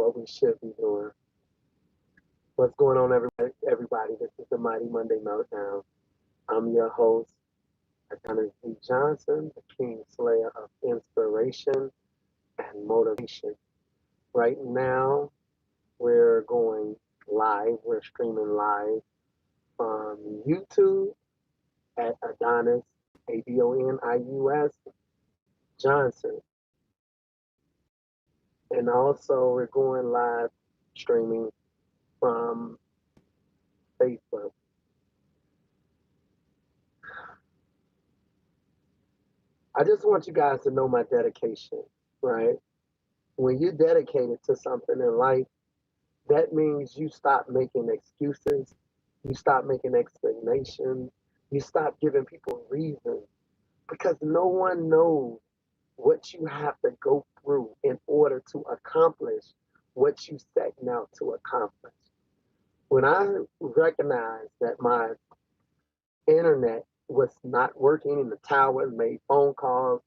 what we should be doing. What's going on, everybody? This is the Mighty Monday Meltdown. I'm your host, Adonis D. Johnson, the King Slayer of Inspiration and Motivation. Right now, we're going live. We're streaming live on YouTube at Adonis, Adonius Johnson. And also, we're going live streaming from Facebook. I just want you guys to know my dedication, right? When you're dedicated to something in life, that means you stop making excuses, you stop making explanations, you stop giving people reasons because no one knows what you have to go through in order to accomplish what you setting out to accomplish. When I recognized that my internet was not working and the towers made phone calls,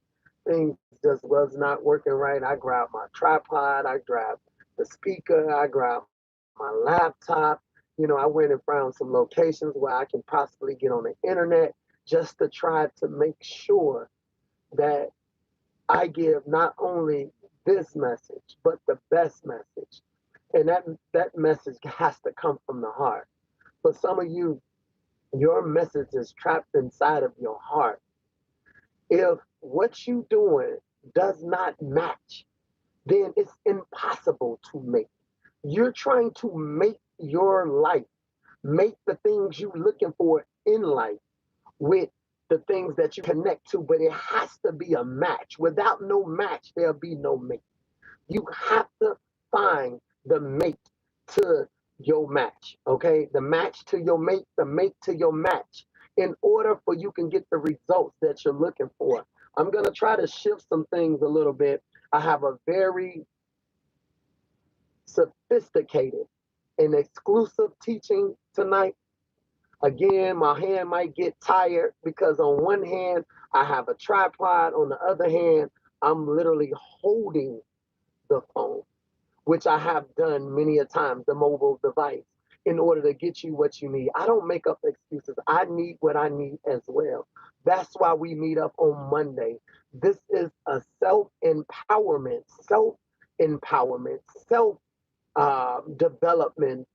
things just was not working right, I grabbed my tripod, I grabbed the speaker, I grabbed my laptop. I went and found some locations where I can possibly get on the internet just to try to make sure that I give not only this message, but the best message. And that message has to come from the heart. For some of you, your message is trapped inside of your heart. If what you're doing does not match, then it's impossible to make. You're trying to make your life, make the things you're looking for in life with the things that you connect to, but it has to be a match. Without no match, there'll be no mate. You have to find the mate to your match, okay? The match to your mate, the mate to your match, in order for you can get the results that you're looking for. I'm going to try to shift some things a little bit. I have a very sophisticated and exclusive teaching tonight. Again, my hand might get tired because on one hand, I have a tripod. On the other hand, I'm literally holding the phone, which I have done many a times, the mobile device, in order to get you what you need. I don't make up excuses. I need what I need as well. That's why we meet up on Monday. This is a self-empowerment, self-development.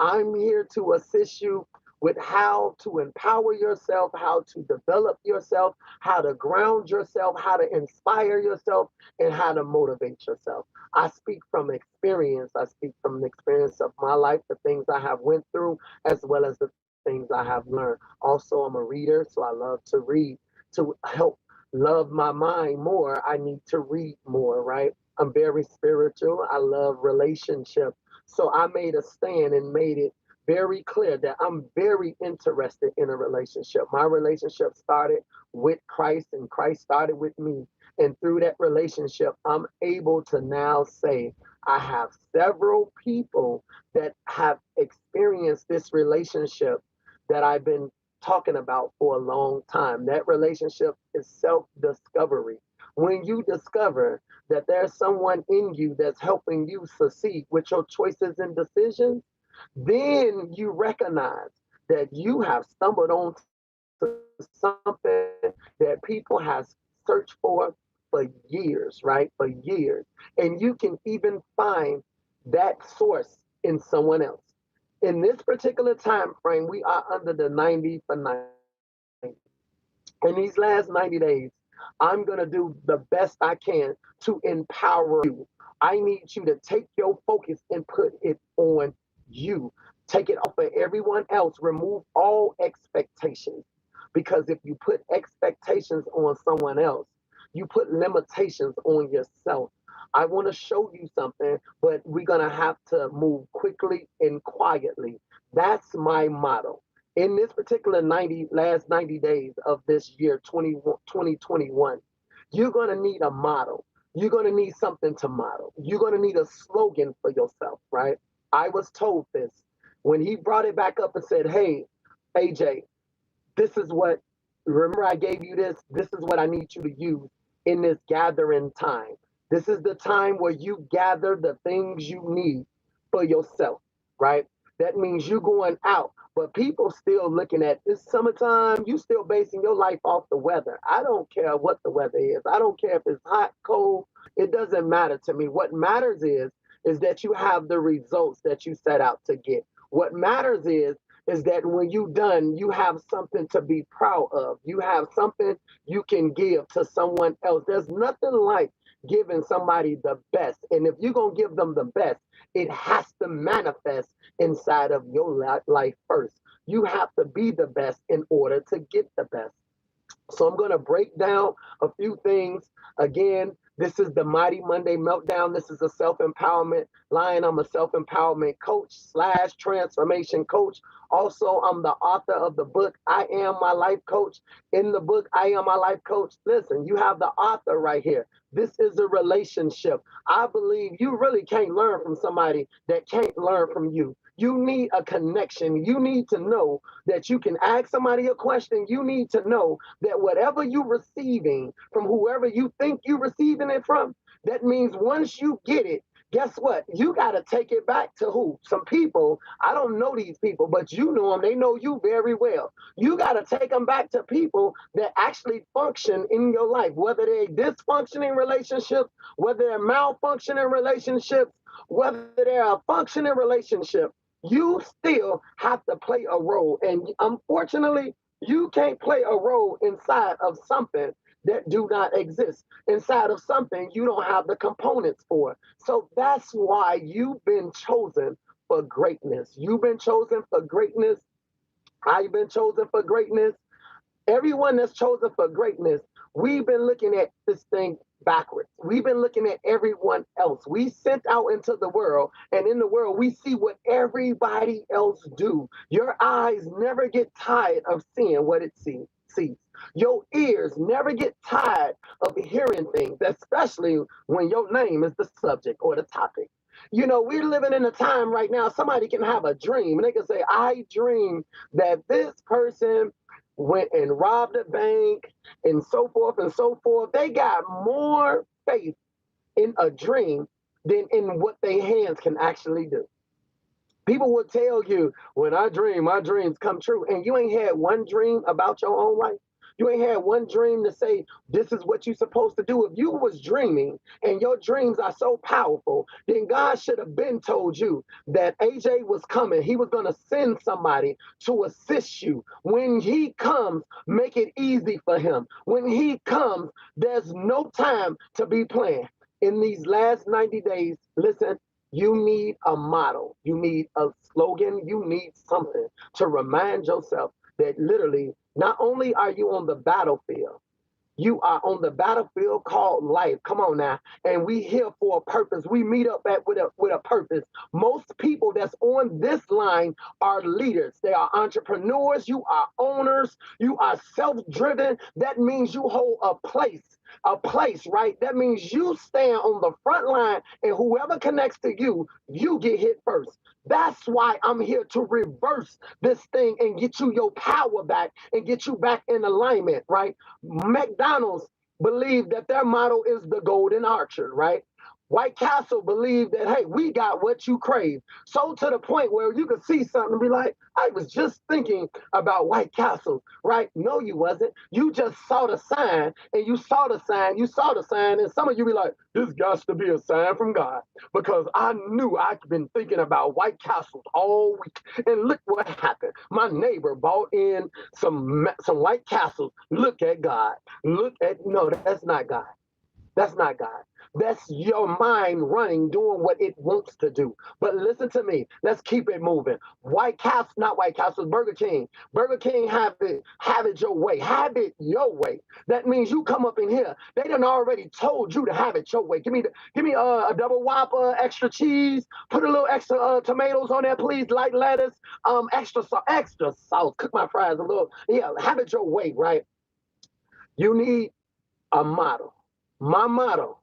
I'm here to assist you with how to empower yourself, how to develop yourself, how to ground yourself, how to inspire yourself, and how to motivate yourself. I speak from experience. I speak from the experience of my life, the things I have went through, as well as the things I have learned. Also, I'm a reader, so I love to read. To help love my mind more, I need to read more, right? I'm very spiritual. I love relationships. So I made a stand and made it very clear that I'm very interested in a relationship. My relationship started with Christ and Christ started with me. And through that relationship, I'm able to now say I have several people that have experienced this relationship that I've been talking about for a long time. That relationship is self-discovery. When you discover that there's someone in you that's helping you succeed with your choices and decisions, then you recognize that you have stumbled onto something that people have searched for years, right? For years. And you can even find that source in someone else. In this particular time frame, we are under the 90 for 90. In these last 90 days, I'm going to do the best I can to empower you. I need you to take your focus and put it on you. Take it off of everyone else. Remove all expectations. Because if you put expectations on someone else, you put limitations on yourself. I want to show you something, but we're going to have to move quickly and quietly. That's my motto. In this particular last 90 days of this year, 2021, you're going to need a model. You're going to need something to model. You're going to need a slogan for yourself, right? I was told this when he brought it back up and said, hey, AJ, this is what, remember I gave you this? This is what I need you to use in this gathering time. This is the time where you gather the things you need for yourself, right? That means you going out, but people still looking at this summertime. You still basing your life off the weather. I don't care what the weather is. I don't care if it's hot, cold. It doesn't matter to me. What matters is that you have the results that you set out to get. What matters is that when you done, you have something to be proud of. You have something you can give to someone else. There's nothing like giving somebody the best. And if you're going to give them the best, it has to manifest inside of your life first. You have to be the best in order to get the best. So I'm going to break down a few things. Again, this is the Mighty Monday Meltdown. This is a self-empowerment line. I'm a self-empowerment coach slash transformation coach. Also, I'm the author of the book, I Am My Life Coach. In the book, I Am My Life Coach, listen, you have the author right here. This is a relationship. I believe you really can't learn from somebody that can't learn from you. You need a connection. You need to know that you can ask somebody a question. You need to know that whatever you're receiving from whoever you think you're receiving it from, that means once you get it, guess what? You got to take it back to who? Some people. I don't know these people, but you know them. They know you very well. You got to take them back to people that actually function in your life, whether they're dysfunctioning relationships, whether they're malfunctioning relationships, whether they're a functioning relationship. You still have to play a role. And unfortunately, you can't play a role inside of something that do not exist, inside of something you don't have the components for. So that's why you've been chosen for greatness. You've been chosen for greatness. I've been chosen for greatness. Everyone that's chosen for greatness, we've been looking at this thing backwards. We've been looking at everyone else. We sent out into the world, and in the world, we see what everybody else do. Your eyes never get tired of seeing what it sees. Your ears never get tired of hearing things, especially when your name is the subject or the topic. You know, we're living in a time right now, somebody can have a dream, and they can say, I dream that this person went and robbed a bank and so forth and so forth. They got more faith in a dream than in what their hands can actually do. People will tell you, when I dream, my dreams come true. And you ain't had one dream about your own life. You ain't had one dream to say, this is what you're supposed to do. If you was dreaming and your dreams are so powerful, then God should have been told you that AJ was coming. He was going to send somebody to assist you. When he comes, make it easy for him. When he comes, there's no time to be playing. In these last 90 days, listen, you need a model. You need a slogan. You need something to remind yourself that literally, not only are you on the battlefield, you are on the battlefield called life. Come on now. And we here for a purpose. We meet up with a purpose. Most people that's on this line are leaders. They are entrepreneurs. You are owners. You are self-driven. That means you hold a place, right? That means you stand on the front line, and whoever connects to you, you get hit first. That's why I'm here to reverse this thing and get you your power back and get you back in alignment, right? McDonald's believe that their motto is the golden archer, right? White Castle believed that, hey, we got what you crave. So to the point where you could see something and be like, I was just thinking about White Castle, right? No, you wasn't. You just saw the sign, and you saw the sign, and some of you be like, this got to be a sign from God, because I knew I'd been thinking about White Castles all week. And look what happened. My neighbor bought in some White Castles. Look at God. No, that's not God. That's not God. That's your mind running, doing what it wants to do. But listen to me. Let's keep it moving. White Castle, not White Castle, Burger King. Burger King, have it your way. Have it your way. That means you come up in here. They done already told you to have it your way. Give me a double Whopper, extra cheese. Put a little extra tomatoes on there, please. Light lettuce, extra sauce. Cook my fries a little. Yeah, have it your way, right? You need a model. My motto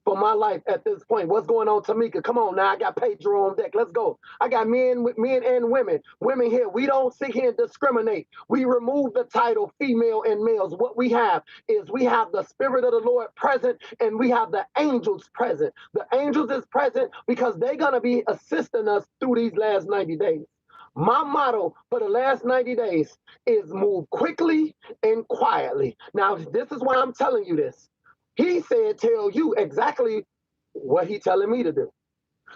for my life at this point. What's going on, Tamika? Come on now. I got Pedro on deck. Let's go. I got men and women. Women here. We don't sit here and discriminate. We remove the title female and males. What we have is we have the Spirit of the Lord present and we have the angels present. The angels is present because they're going to be assisting us through these last 90 days. My motto for the last 90 days is move quickly and quietly. Now, this is why I'm telling you this. He said, tell you exactly what he's telling me to do.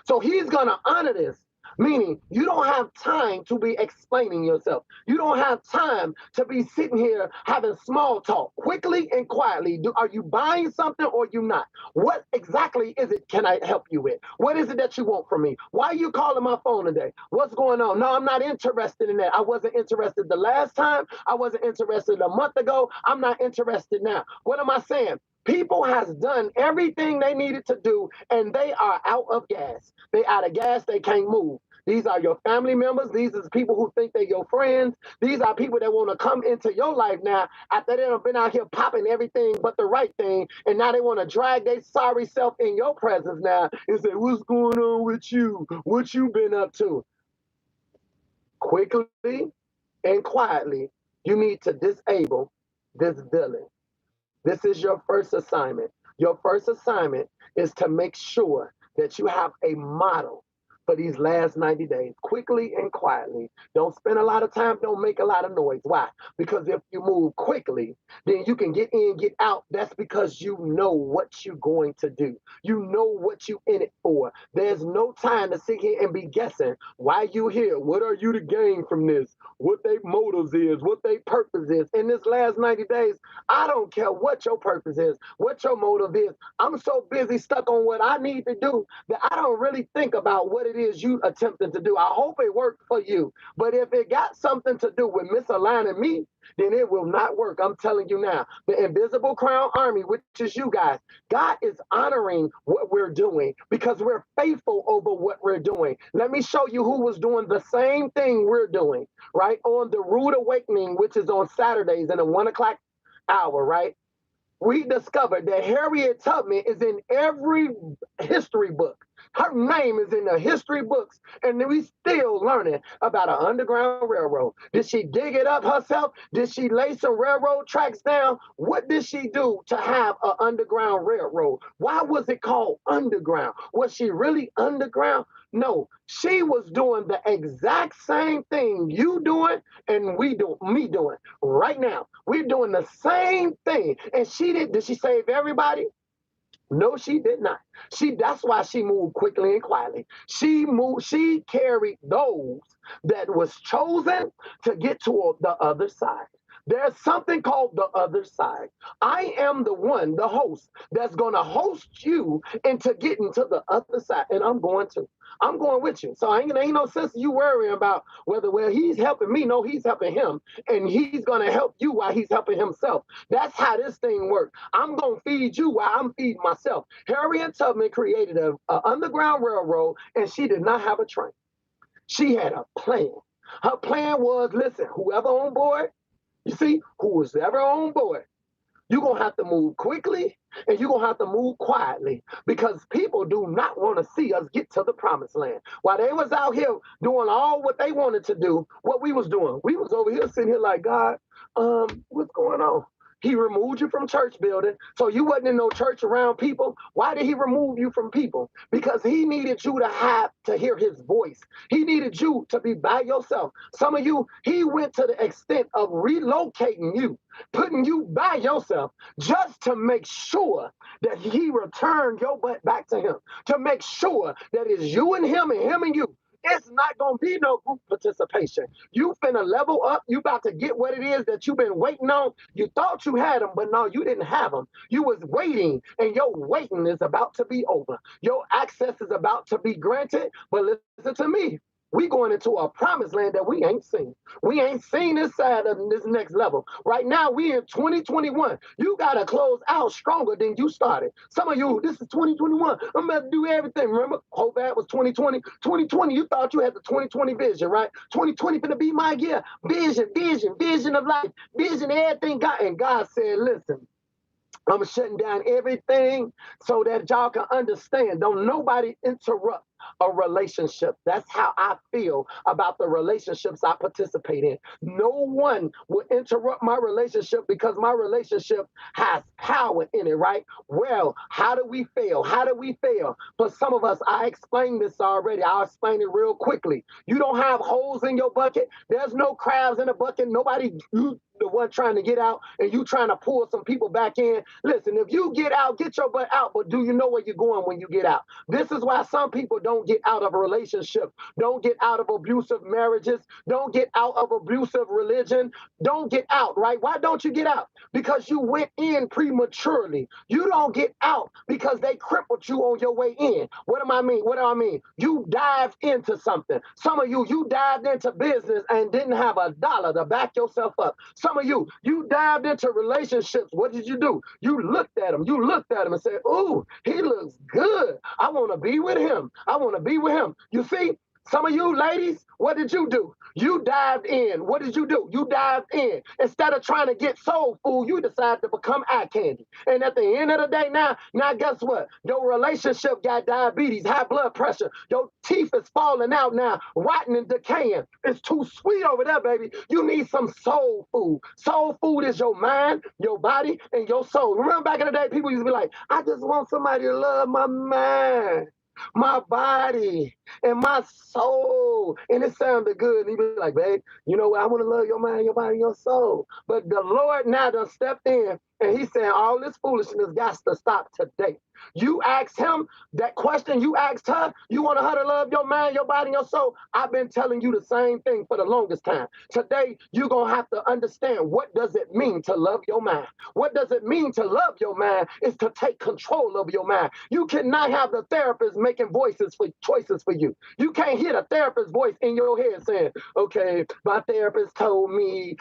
So he's going to honor this, meaning you don't have time to be explaining yourself. You don't have time to be sitting here having small talk quickly and quietly. Are you buying something or you not? What exactly is it can I help you with? What is it that you want from me? Why are you calling my phone today? What's going on? No, I'm not interested in that. I wasn't interested the last time. I wasn't interested a month ago. I'm not interested now. What am I saying? People has done everything they needed to do, and they are out of gas. They out of gas. They can't move. These are your family members. These are people who think they're your friends. These are people that want to come into your life now after they have been out here popping everything but the right thing, and now they want to drag their sorry self in your presence now and say, what's going on with you? What you been up to? Quickly and quietly, you need to disable this villain. This is your first assignment. Your first assignment is to make sure that you have a model for these last 90 days, quickly and quietly. Don't spend a lot of time, don't make a lot of noise. Why? Because if you move quickly, then you can get in, get out. That's because you know what you're going to do. You know what you in it for. There's no time to sit here and be guessing why you here. What are you to gain from this? What their motives is, what their purpose is. In this last 90 days, I don't care what your purpose is, what your motive is. I'm so busy stuck on what I need to do that I don't really think about what it is you attempting to do. I hope it worked for you. But if it got something to do with misaligning me, then it will not work. I'm telling you now. The Invisible Crown Army, which is you guys, God is honoring what we're doing because we're faithful over what we're doing. Let me show you who was doing the same thing we're doing, right? On the Rude Awakening, which is on Saturdays in the 1 o'clock hour, right? We discovered that Harriet Tubman is in every history book. Her name is in the history books, and we still learning about an underground railroad. Did she dig it up herself? Did she lay some railroad tracks down? What did she do to have an underground railroad? Why was it called underground? Was she really underground? No, she was doing the exact same thing you doing and me doing right now. We're doing the same thing. And did she save everybody? No, she did not. That's why she moved quickly and quietly. She carried those that was chosen to get to the other side. There's something called the other side. I am the one, the host, that's going to host you into getting to the other side. And I'm going with you. So ain't no sense you worrying about well, he's helping me. No, he's helping him. And he's going to help you while he's helping himself. That's how this thing works. I'm going to feed you while I'm feeding myself. Harriet Tubman created an underground railroad, and she did not have a train. She had a plan. Her plan was, listen, whoever on board, you see, who was ever on board, you're going to have to move quickly and you're going to have to move quietly because people do not want to see us get to the promised land. While they was out here doing all what they wanted to do, what we was doing, we was over here sitting here like, God, what's going on? He removed you from church building, so you wasn't in no church around people. Why did he remove you from people? Because he needed you to hear his voice. He needed you to be by yourself. Some of you, he went to the extent of relocating you, putting you by yourself just to make sure that he returned your butt back to him, to make sure that it's you and him and you. It's not going to be no group participation. You finna level up. You about to get what it is that you've been waiting on. You thought you had them, but no, you didn't have them. You was waiting, and your waiting is about to be over. Your access is about to be granted, but listen to me. We going into a promised land that we ain't seen. We ain't seen this side of this next level. Right now, we in 2021. You got to close out stronger than you started. Some of you, this is 2021. I'm about to do everything. Remember, COVID was 2020. 2020, you thought you had the 2020 vision, right? 2020 gonna be my year. Vision of life. Vision of everything. God, and God said, listen, I'm shutting down everything so that y'all can understand. Don't nobody interrupt a relationship. That's how I feel about the relationships I participate in. No one will interrupt my relationship because my relationship has power in it, right? Well, how do we fail? How do we fail? For some of us, I explained this already. I'll explain it real quickly. You don't have holes in your bucket. There's no crabs in the bucket. Nobody, you the one trying to get out and you trying to pull some people back in. Listen, if you get out, get your butt out, but do you know where you're going when you get out? This is why some people don't get out of a relationship, don't get out of abusive marriages, don't get out of abusive religion, don't get out, right? Why don't you get out? Because you went in prematurely. You don't get out because they crippled you on your way in. What do I mean? What do I mean? You dived into something. Some of you dived into business and didn't have a dollar to back yourself up. Some of you dived into relationships. What did you do? You looked at him. You looked at him and said, ooh, he looks good. I want to be with him. I want to be with him. You see, some of you ladies, what did you do? You dived in. What did you do? You dived in. Instead of trying to get soul food, you decided to become eye candy. And at the end of the day, now guess what? Your relationship got diabetes, high blood pressure. Your teeth is falling out now, rotten and decaying. It's too sweet over there, baby. You need some soul food. Soul food is your mind, your body, and your soul. Remember back in the day, people used to be like, I just want somebody to love my mind, my body, and my soul. And it sounded good. And he'd be like, babe, you know what? I want to love your mind, your body, your soul. But the Lord now done stepped in and he's saying all this foolishness got to stop today. You asked him that question, you asked her, you want her to love your mind, your body, your soul. I've been telling you the same thing for the longest time. Today, you're going to have to understand what does it mean to love your mind. What does it mean to love your mind is to take control of your mind. You cannot have the therapist making choices for you. You can't hear the therapist's voice in your head saying, okay, my therapist told me,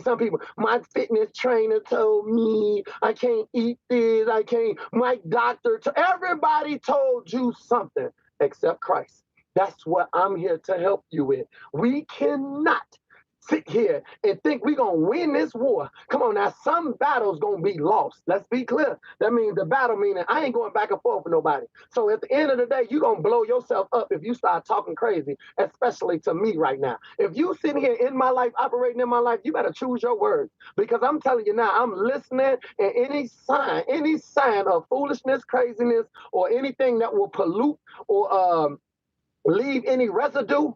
some people, my fitness trainer told me, I can't eat this, I can't, my doctor, everybody told you something except Christ. That's what I'm here to help you with. We cannot sit here and think we're going to win this war. Come on now, some battles going to be lost. Let's be clear. That means the battle meaning I ain't going back and forth with nobody. So at the end of the day, you're going to blow yourself up if you start talking crazy, especially to me right now. If you sitting here in my life, operating in my life, you better choose your words. Because I'm telling you now, I'm listening, and any sign of foolishness, craziness, or anything that will pollute or leave any residue,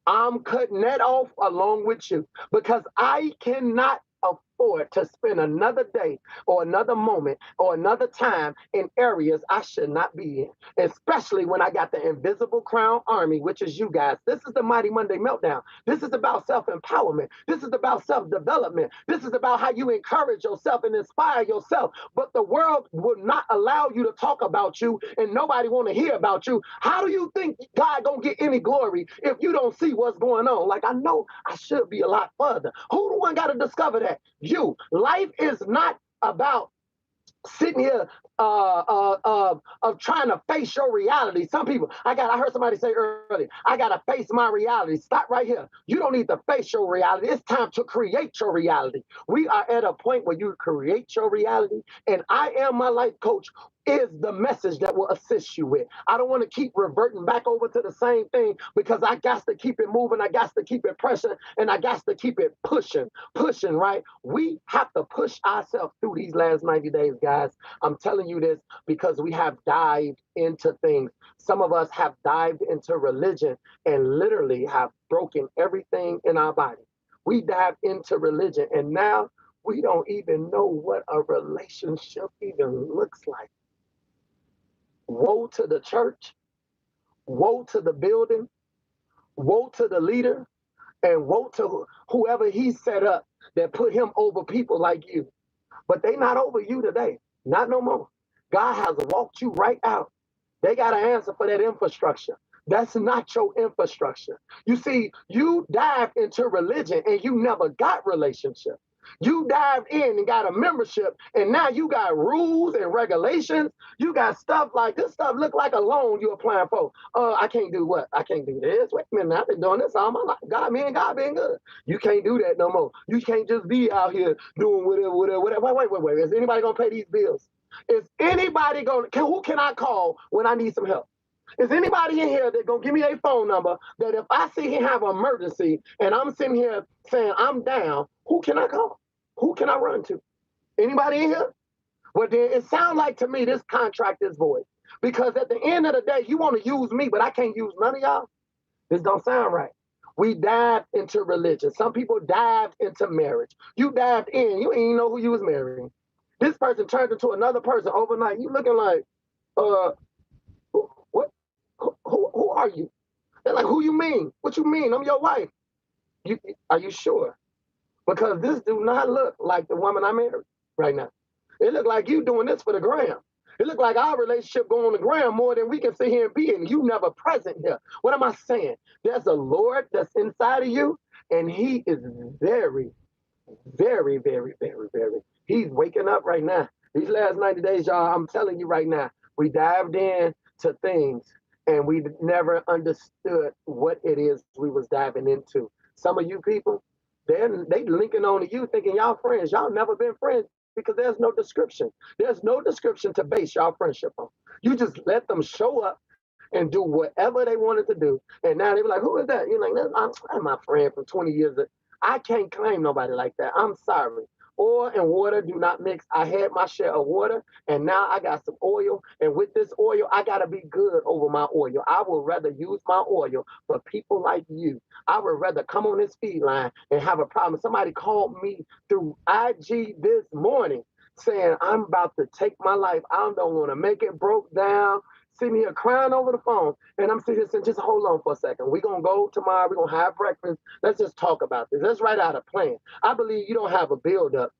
I'm cutting that off along with you because I cannot afford to spend another day or another moment or another time in areas I should not be in, especially when I got the invisible crown army, which is you guys. This is the Mighty Monday Meltdown. This is about self-empowerment. This is about self-development. This is about how you encourage yourself and inspire yourself. But the world will not allow you to talk about you and nobody want to hear about you. How do you think God gonna get any glory if you don't see what's going on? Like, I know I should be a lot further. Who the one got to discover that? You. Life is not about sitting here of trying to face your reality. Some people, I heard somebody say earlier, I gotta face my reality. Stop right here. You don't need to face your reality. It's time to create your reality. We are at a point where you create your reality, and I am my life coach is the message that will assist you with. I don't want to keep reverting back over to the same thing because I got to keep it moving, I got to keep it pressing, and I got to keep it pushing, right? We have to push ourselves through these last 90 days, guys. I'm telling you this because we have dived into things. Some of us have dived into religion and literally have broken everything in our body. We dived into religion and now we don't even know what a relationship even looks like. Woe to the church, woe to the building, woe to the leader, and woe to whoever he set up that put him over people like you. But they not over you today, not no more. God has walked you right out. They got to answer for that infrastructure. That's not your infrastructure. You see, you dived into religion and you never got relationship. You dived in and got a membership, and now you got rules and regulations. You got stuff like this stuff look like a loan you're applying for. I can't do what? I can't do this. Wait a minute, I've been doing this all my life. God being good. You can't do that no more. You can't just be out here doing whatever. Wait. Is anybody gonna pay these bills? Is anybody gonna? Who can I call when I need some help? Is anybody in here that gonna give me a phone number that if I see him have an emergency and I'm sitting here saying I'm down, who can I call? Who can I run to? Anybody in here? Well, then it sounds like to me this contract is void. Because at the end of the day, you want to use me, but I can't use none of y'all. This don't sound right. We dived into religion. Some people dived into marriage. You dived in. You ain't even know who you was marrying. This person turned into another person overnight. You looking like, what? Who are you? They're like, who you mean? What you mean? I'm your wife. Are you sure? Because this do not look like the woman I married right now. It look like you doing this for the gram. It look like our relationship going on the ground more than we can sit here and be in. You never present here. What am I saying? There's a Lord that's inside of you, and he is very, very, very, very, very. He's waking up right now. These last 90 days, y'all, I'm telling you right now, we dived in to things and we never understood what it is we was diving into. Some of you people, they linking on to you thinking y'all friends. Y'all never been friends because there's no description. There's no description to base y'all friendship on. You just let them show up and do whatever they wanted to do. And now they be like, who is that? You're like, I'm my friend from 20 years. I can't claim nobody like that. I'm sorry. Oil and water do not mix. I had my share of water, and now I got some oil. And with this oil, I got to be good over my oil. I would rather use my oil for people like you. I would rather come on this feed line and have a problem. Somebody called me through IG this morning saying, I'm about to take my life. I don't want to make it, broke down, sitting here crying over the phone. And I'm sitting here saying, just hold on for a second. We're going to go tomorrow. We're going to have breakfast. Let's just talk about this. Let's write out a plan. I believe you don't have a build-up.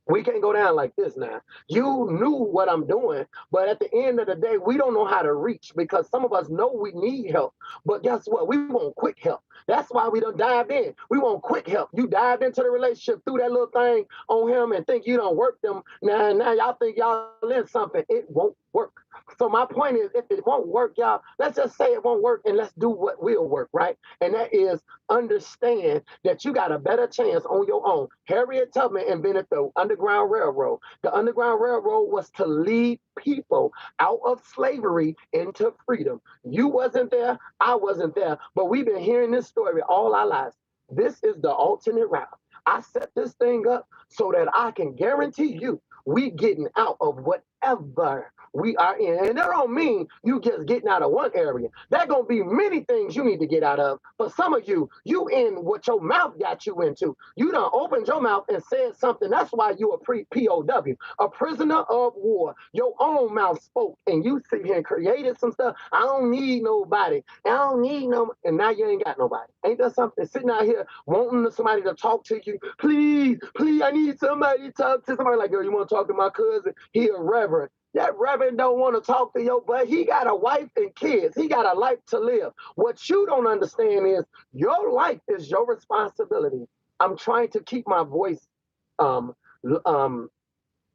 We can't go down like this now. You knew what I'm doing, but at the end of the day, we don't know how to reach because some of us know we need help. But guess what? We want quick help. That's why we done dived in. We want quick help. You dived into the relationship, threw that little thing on him and think you don't work them. Now y'all think y'all in something. It won't work. So my point is, if it won't work, y'all, let's just say it won't work and let's do what will work, right? And that is understand that you got a better chance on your own. Harriet Tubman invented the Underground Railroad. The Underground Railroad was to lead people out of slavery into freedom. You wasn't there, I wasn't there, but we've been hearing this story all our lives. This is the alternate route. I set this thing up so that I can guarantee you we getting out of whatever we are in. And that don't mean you just getting out of one area. There gonna be many things you need to get out of. For some of you, you in what your mouth got you into. You done opened your mouth and said something. That's why you a POW, a prisoner of war. Your own mouth spoke and you sit here and created some stuff. I don't need nobody. I don't need no, and now you ain't got nobody. Ain't that something? Sitting out here wanting somebody to talk to you. Please, I need somebody to talk to. Somebody like, girl, you want to talk to my cousin? He a reverend. That reverend don't want to talk to your butt. He got a wife and kids. He got a life to live. What you don't understand is your life is your responsibility. I'm trying to keep my voice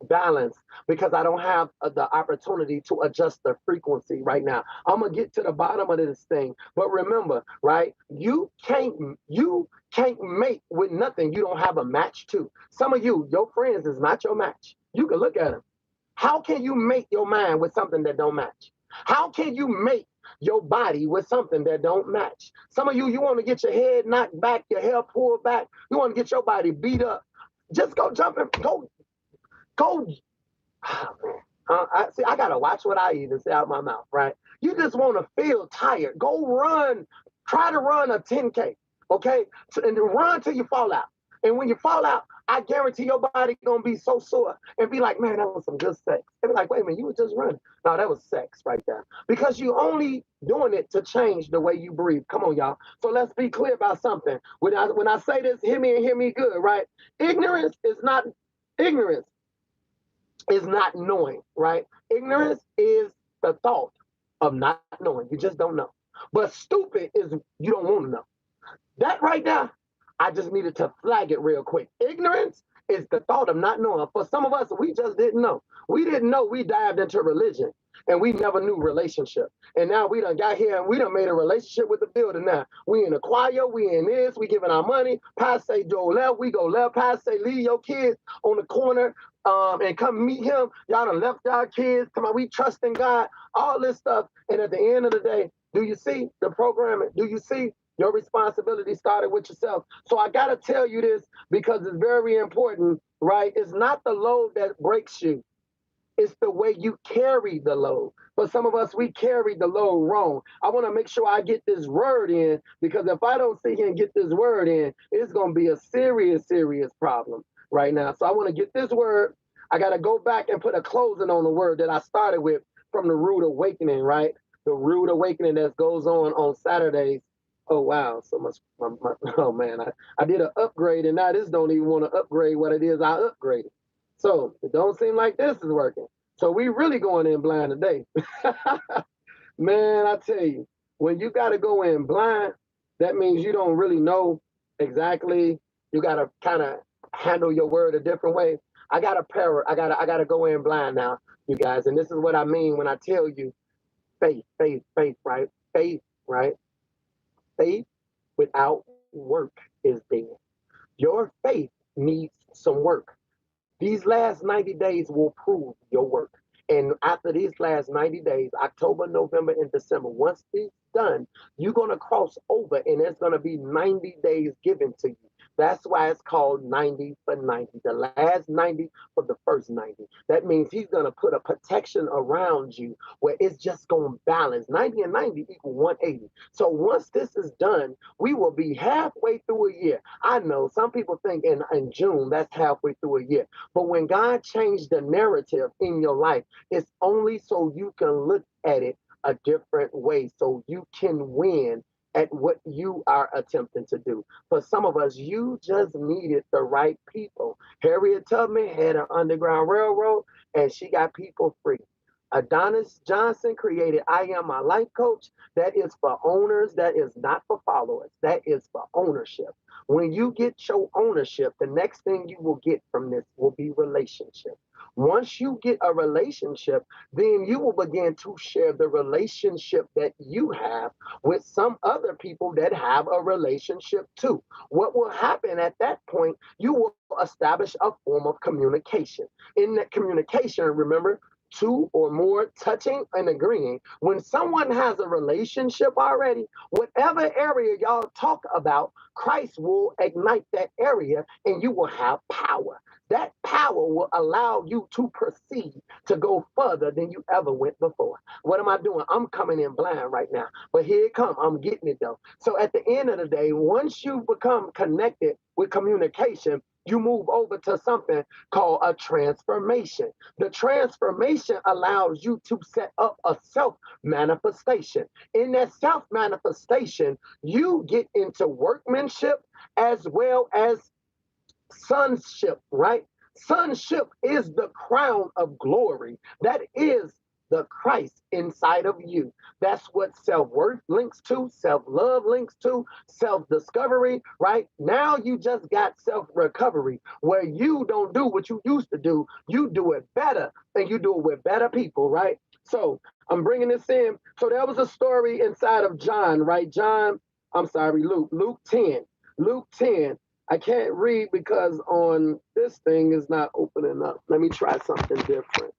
balanced because I don't have the opportunity to adjust the frequency right now. I'm gonna get to the bottom of this thing. But remember, right? You can't mate with nothing you don't have a match to. Some of you, your friends is not your match. You can look at them. How can you make your mind with something that don't match? How can you make your body with something that don't match? Some of you, you want to get your head knocked back, your hair pulled back. You want to get your body beat up. Just go jump and go. Oh, man. I got to watch what I eat and say out my mouth, right? You just want to feel tired. Go run. Try to run a 10K, okay? And run till you fall out. And when you fall out, I guarantee your body gonna be so sore and be like, man, that was some good sex. And be like, wait a minute, you were just running. No, that was sex right there. Because you only doing it to change the way you breathe. Come on, y'all. So let's be clear about something. When I say this, hear me and hear me good, right? Ignorance is not knowing, right? Ignorance is the thought of not knowing. You just don't know. But stupid is you don't want to know. That right now, I just needed to flag it real quick. Ignorance It's the thought of not knowing. For some of us, we just didn't know. We didn't know we dived into religion and we never knew relationship. And now we done got here and we done made a relationship with the building now. We in the choir, we in this, we giving our money. Pastor say go left, we go left. Pastor say leave your kids on the corner and come meet him. Y'all done left our kids. Come on, we trust in God, all this stuff. And at the end of the day, do you see the programming? Do you see your responsibility started with yourself? So I got to tell you this because it's very important, right? It's not the load that breaks you. It's the way you carry the load. For some of us, we carry the load wrong. I want to make sure I get this word in because if I don't sit here and get this word in, it's going to be a serious, serious problem right now. So I want to get this word. I got to go back and put a closing on the word that I started with from the rude awakening, right? The rude awakening that goes on Saturdays. Oh, wow. So much. Oh, man. I did an upgrade, and now this don't even want to upgrade what it is I upgraded. So it don't seem like this is working. So we really going in blind today. Man, I tell you, when you got to go in blind, that means you don't really know exactly. You got to kind of handle your word a different way. I got to go in blind now, you guys. And this is what I mean when I tell you faith, right? Faith, right? Faith without work is dead. Your faith needs some work. These last 90 days will prove your work. And after these last 90 days, October, November, and December, once it's done, you're going to cross over and there's going to be 90 days given to you. That's why it's called 90 for 90, the last 90 for the first 90. That means he's going to put a protection around you where it's just going to balance. 90 and 90 equal 180. So once this is done, we will be halfway through a year. I know some people think in June, that's halfway through a year. But when God changed the narrative in your life, it's only so you can look at it a different way so you can win at what you are attempting to do. For some of us, you just needed the right people. Harriet Tubman had an Underground Railroad and she got people free. Adonis Johnson created I Am My Life Coach. That is for owners. That is not for followers. That is for ownership. When you get your ownership, the next thing you will get from this will be relationship. Once you get a relationship, then you will begin to share the relationship that you have with some other people that have a relationship too. What will happen at that point, you will establish a form of communication. In that communication, remember, two or more touching and agreeing. When someone has a relationship already, whatever area y'all talk about, Christ will ignite that area and you will have power. That power will allow you to proceed to go further than you ever went before. What am I doing? I'm coming in blind right now, but here it comes. I'm getting it though. So at the end of the day, once you become connected with communication, you move over to something called a transformation. The transformation allows you to set up a self manifestation. In that self manifestation, you get into workmanship as well as sonship, right? Sonship is the crown of glory. That is the Christ inside of you. That's what self-worth links to, self-love links to, self-discovery, right? Now you just got self-recovery where you don't do what you used to do. You do it better and you do it with better people, right? So I'm bringing this in. So there was a story inside of John, right? Luke 10. Luke 10. I can't read because on this thing is not opening up. Let me try something different.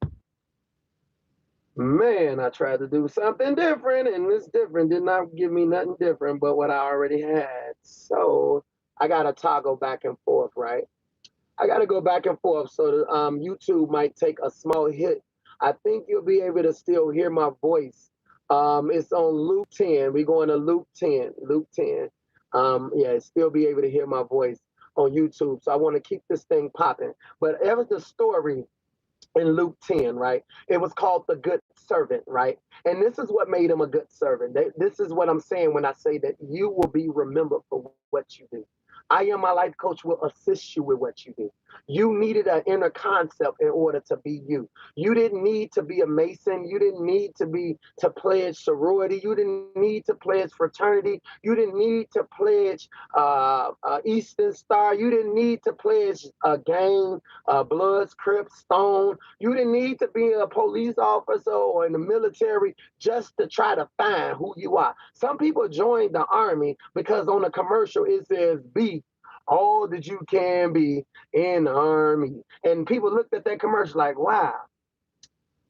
Man, I tried to do something different, and this different did not give me nothing different but what I already had. So I got to toggle back and forth, right? I got to go back and forth so that YouTube might take a small hit. I think you'll be able to still hear my voice. It's on Luke 10. We're going to Luke 10. Luke 10. Yeah, still be able to hear my voice on YouTube. So I want to keep this thing popping. But ever the story in Luke 10, right? It was called the good servant, right? And this is what made him a good servant. This is what I'm saying when I say that you will be remembered for what you do. I Am My Life Coach will assist you with what you do. You needed an inner concept in order to be you. You didn't need to be a Mason. You didn't need to pledge sorority. You didn't need to pledge fraternity. You didn't need to pledge Eastern Star. You didn't need to pledge a gang, Bloods, Crips, Stone. You didn't need to be a police officer or in the military just to try to find who you are. Some people join the army because on the commercial it says be all that you can be in the army. And people looked at that commercial like, wow,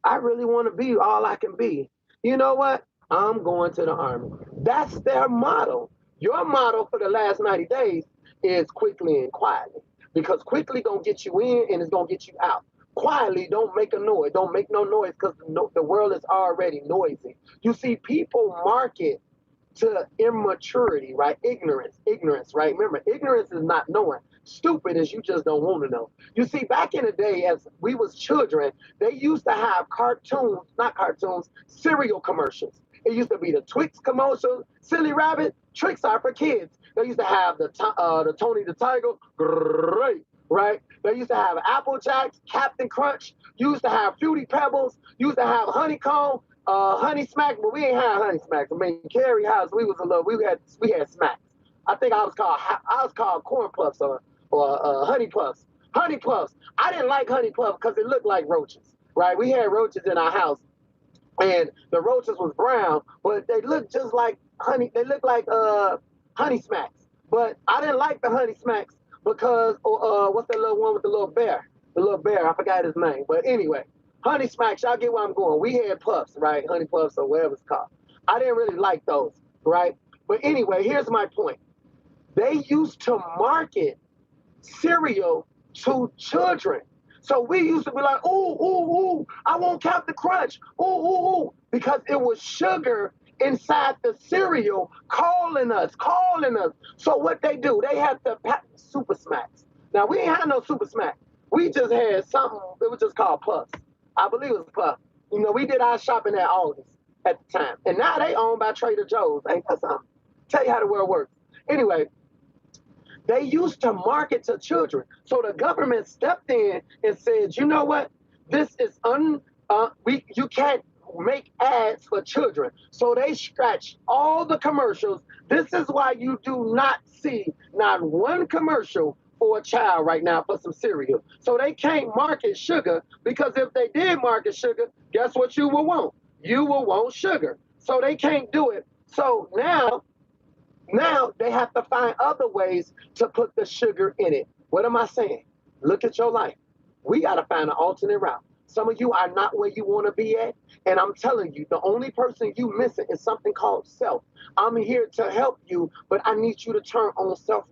I really want to be all I can be. You know what? I'm going to the army. That's their motto. Your motto for the last 90 days is quickly and quietly. Because quickly gonna get you in and it's gonna get you out. Quietly, don't make a noise. Don't make no noise because the world is already noisy. You see, people market to immaturity, right? Ignorance, right? Remember, ignorance is not knowing. Stupid is you just don't want to know. You see, back in the day, as we was children, they used to have cartoons, not cartoons, cereal commercials. It used to be the Twix commercial, Silly Rabbit, tricks are for kids. They used to have the Tony the Tiger, great, right? They used to have Apple Jacks, Captain Crunch, used to have Fruity Pebbles, used to have Honeycomb, Honey Smacks, but we ain't had Honey Smacks. I mean, Carrie House, we was in love. We had Smacks. I think I was called Corn Puffs or Honey Puffs. Honey Puffs. I didn't like Honey Puffs because it looked like roaches. Right? We had roaches in our house, and the roaches was brown, but they looked just like honey. They looked like Honey Smacks. But I didn't like the Honey Smacks because what's that little one with the little bear? The little bear. I forgot his name. But anyway, Honey Smacks. Y'all get where I'm going. We had puffs, right? Honey Puffs or whatever it's called. I didn't really like those, right? But anyway, here's my point. They used to market cereal to children. So we used to be like, ooh, ooh, ooh, I want Captain Crunch. Ooh, ooh, ooh. Because it was sugar inside the cereal calling us, calling us. So what they do, they had the Super Smacks. Now we ain't had no Super Smack. We just had something, it was just called Puffs. I believe it was Puff. You know, we did our shopping at Aldi's at the time. And now they owned by Trader Joe's. Ain't that something? Tell you how the world works. Anyway, they used to market to children. So the government stepped in and said, you know what? This is you can't make ads for children. So they scratched all the commercials. This is why you do not see not one commercial for a child right now for some cereal. So they can't market sugar because if they did market sugar, guess what you will want? You will want sugar. So they can't do it. So now they have to find other ways to put the sugar in it. What am I saying? Look at your life. We got to find an alternate route. Some of you are not where you want to be at. And I'm telling you, the only person you missing is something called self. I'm here to help you, but I need you to turn on self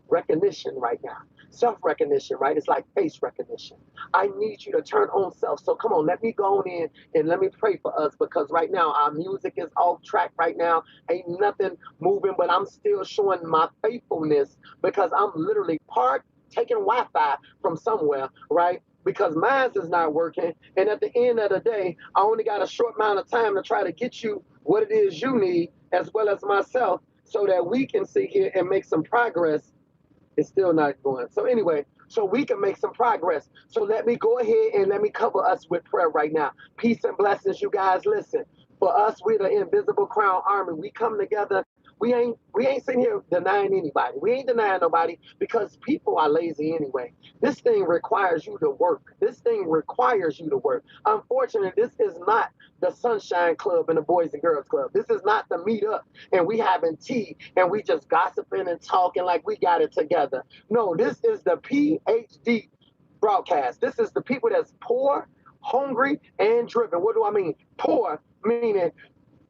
recognition right now. Self recognition, right? It's like face recognition. I need you to turn on self. So come on, let me go on in and let me pray for us because right now our music is off track right now. Ain't nothing moving, but I'm still showing my faithfulness because I'm literally parked, taking Wi-Fi from somewhere, right? Because mine is not working. And at the end of the day, I only got a short amount of time to try to get you what it is you need as well as myself so that we can sit here and make some progress. It's still not going. So anyway, so we can make some progress. So let me go ahead and let me cover us with prayer right now. Peace and blessings, you guys. Listen, for us, we're the Invisible Crown Army. We come together. We ain't sitting here denying anybody. We ain't denying nobody because people are lazy anyway. This thing requires you to work. This thing requires you to work. Unfortunately, this is not the Sunshine Club and the Boys and Girls Club. This is not the meet up and we having tea and we just gossiping and talking like we got it together. No, this is the PhD broadcast. This is the people that's poor, hungry, and driven. What do I mean? Poor, meaning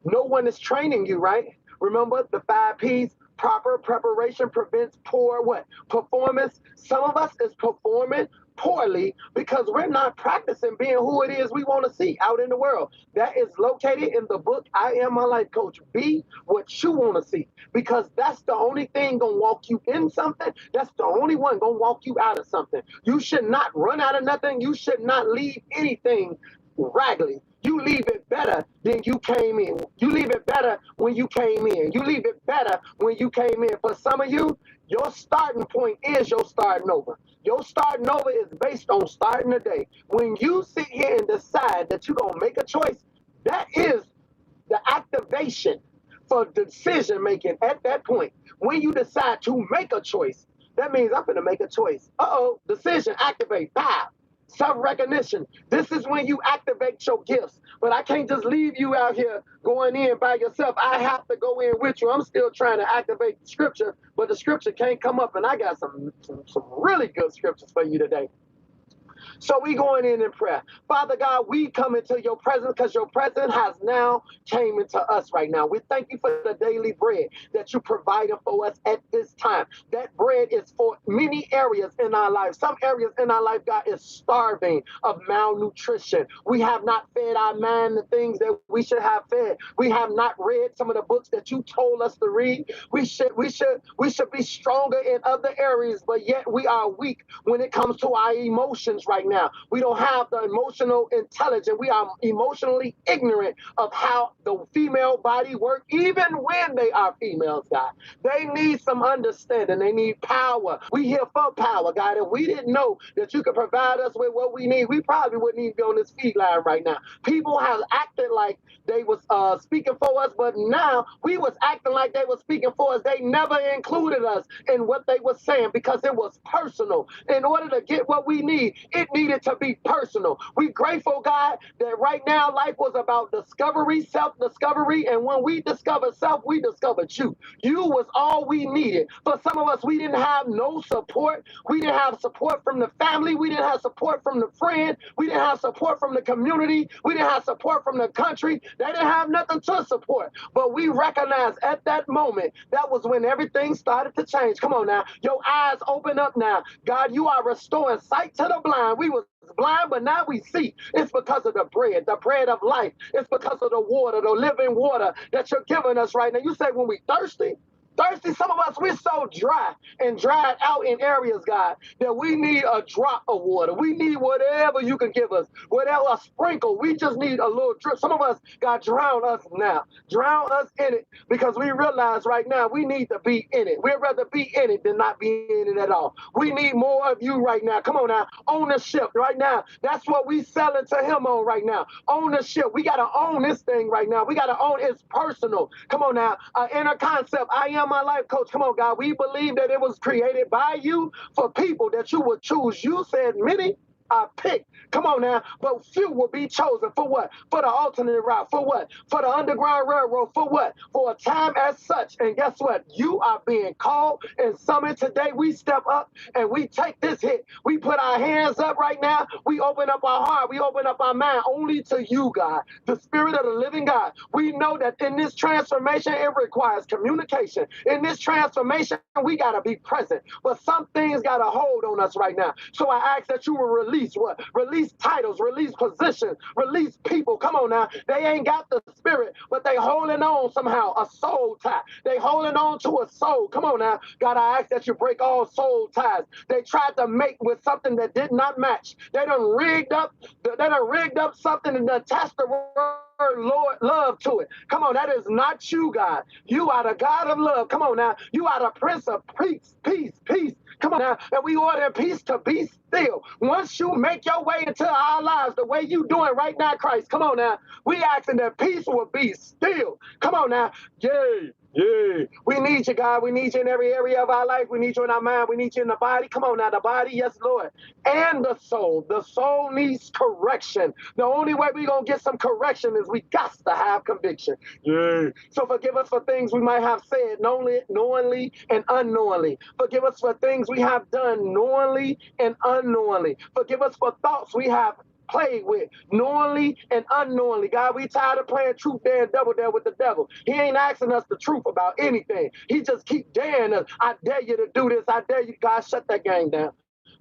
no one is training you, right? Remember the 5 P's? Proper preparation prevents poor what? Performance. Some of us is performing poorly because we're not practicing being who it is we want to see out in the world. That is located in the book, I Am My Life Coach. Be what you want to see because that's the only thing going to walk you in something. That's the only one going to walk you out of something. You should not run out of nothing. You should not leave anything raggedy. You leave it better than you came in. You leave it better when you came in. You leave it better when you came in. For some of you, your starting point is your starting over. Your starting over is based on starting the day. When you sit here and decide that you're going to make a choice, that is the activation for decision making at that point. When you decide to make a choice, that means I'm going to make a choice. Decision, activate, pow. Self recognition. This is when you activate your gifts. But I can't just leave you out here going in by yourself. I have to go in with you. I'm still trying to activate the scripture, but the scripture can't come up. And I got some really good scriptures for you today. So we going in prayer. Father God, we come into your presence because your presence has now came into us right now. We thank you for the daily bread that you provided for us at this time. That bread is for many areas in our life. Some areas in our life, God, is starving of malnutrition. We have not fed our mind the things that we should have fed. We have not read some of the books that you told us to read. We should be stronger in other areas, but yet we are weak when it comes to our emotions right now. We don't have the emotional intelligence. We are emotionally ignorant of how the female body works, even when they are females, God. They need some understanding. They need power. We here for power, God. If we didn't know that you could provide us with what we need, we probably wouldn't even be on this feed line right now. People have acted like they was speaking for us, but now we was acting like they were speaking for us. They never included us in what they were saying because it was personal. In order to get what we need, it needed to be personal. We grateful, God, that right now life was about discovery, self-discovery, and when we discovered self, we discovered you. You was all we needed. For some of us, we didn't have no support. We didn't have support from the family. We didn't have support from the friend. We didn't have support from the community. We didn't have support from the country. They didn't have nothing to support. But we recognized at that moment, that was when everything started to change. Come on now. Your eyes open up now. God, you are restoring sight to the blind. We was blind, but now we see. It's because of the bread of life. It's because of the water, the living water that you're giving us right now. You say when we thirsty, some of us, we're so dry and dried out in areas, God, that we need a drop of water. We need whatever you can give us, whatever, a sprinkle. We just need a little drip. Some of us, God, drown us now. Drown us in it because we realize right now we need to be in it. We'd rather be in it than not be in it at all. We need more of you right now. Come on now. Ownership right now. That's what we selling to him on right now. Ownership. We got to own this thing right now. We got to own it's personal. Come on now. Inner concept. I am my life coach. Come on, God. We believe that it was created by you for people that you would choose. You said many are picked. Come on now. But few will be chosen. For what? For the alternate route. For what? For the Underground Railroad. For what? For a time as such. And guess what? You are being called and summoned today. We step up and we take this hit. We put our hands up right now. We open up our heart. We open up our mind only to you, God, the Spirit of the living God. We know that in this transformation, it requires communication. In this transformation, we got to be present. But some things got a hold on us right now. So I ask that you will release what? Release titles, release positions, release people. Come on now. They ain't got the spirit, but they holding on somehow, a soul tie. They holding on to a soul. Come on now. God, I ask that you break all soul ties. They tried to mate with something that did not match. They done rigged up something and attached the word Lord love to it. Come on, that is not you, God. You are the God of love. Come on now. You are the Prince of peace. Come on now. And we order peace to be still. Once you make your way into our lives the way you doing right now, Christ, come on now. We asking that peace will be still. Come on now. Yay. Yeah, we need you, God. We need you in every area of our life. We need you in our mind. We need you in the body. Come on now, the body, yes, Lord. And the soul. The soul needs correction. The only way we're going to get some correction is we got to have conviction. Yeah. So forgive us for things we might have said knowingly and unknowingly. Forgive us for things we have done knowingly and unknowingly. Forgive us for thoughts we have played with knowingly and unknowingly. God, we tired of playing truth dare and double dare with the devil. He ain't asking us the truth about anything. He just keep daring us. I dare you to do this. I dare you. God, shut that game down.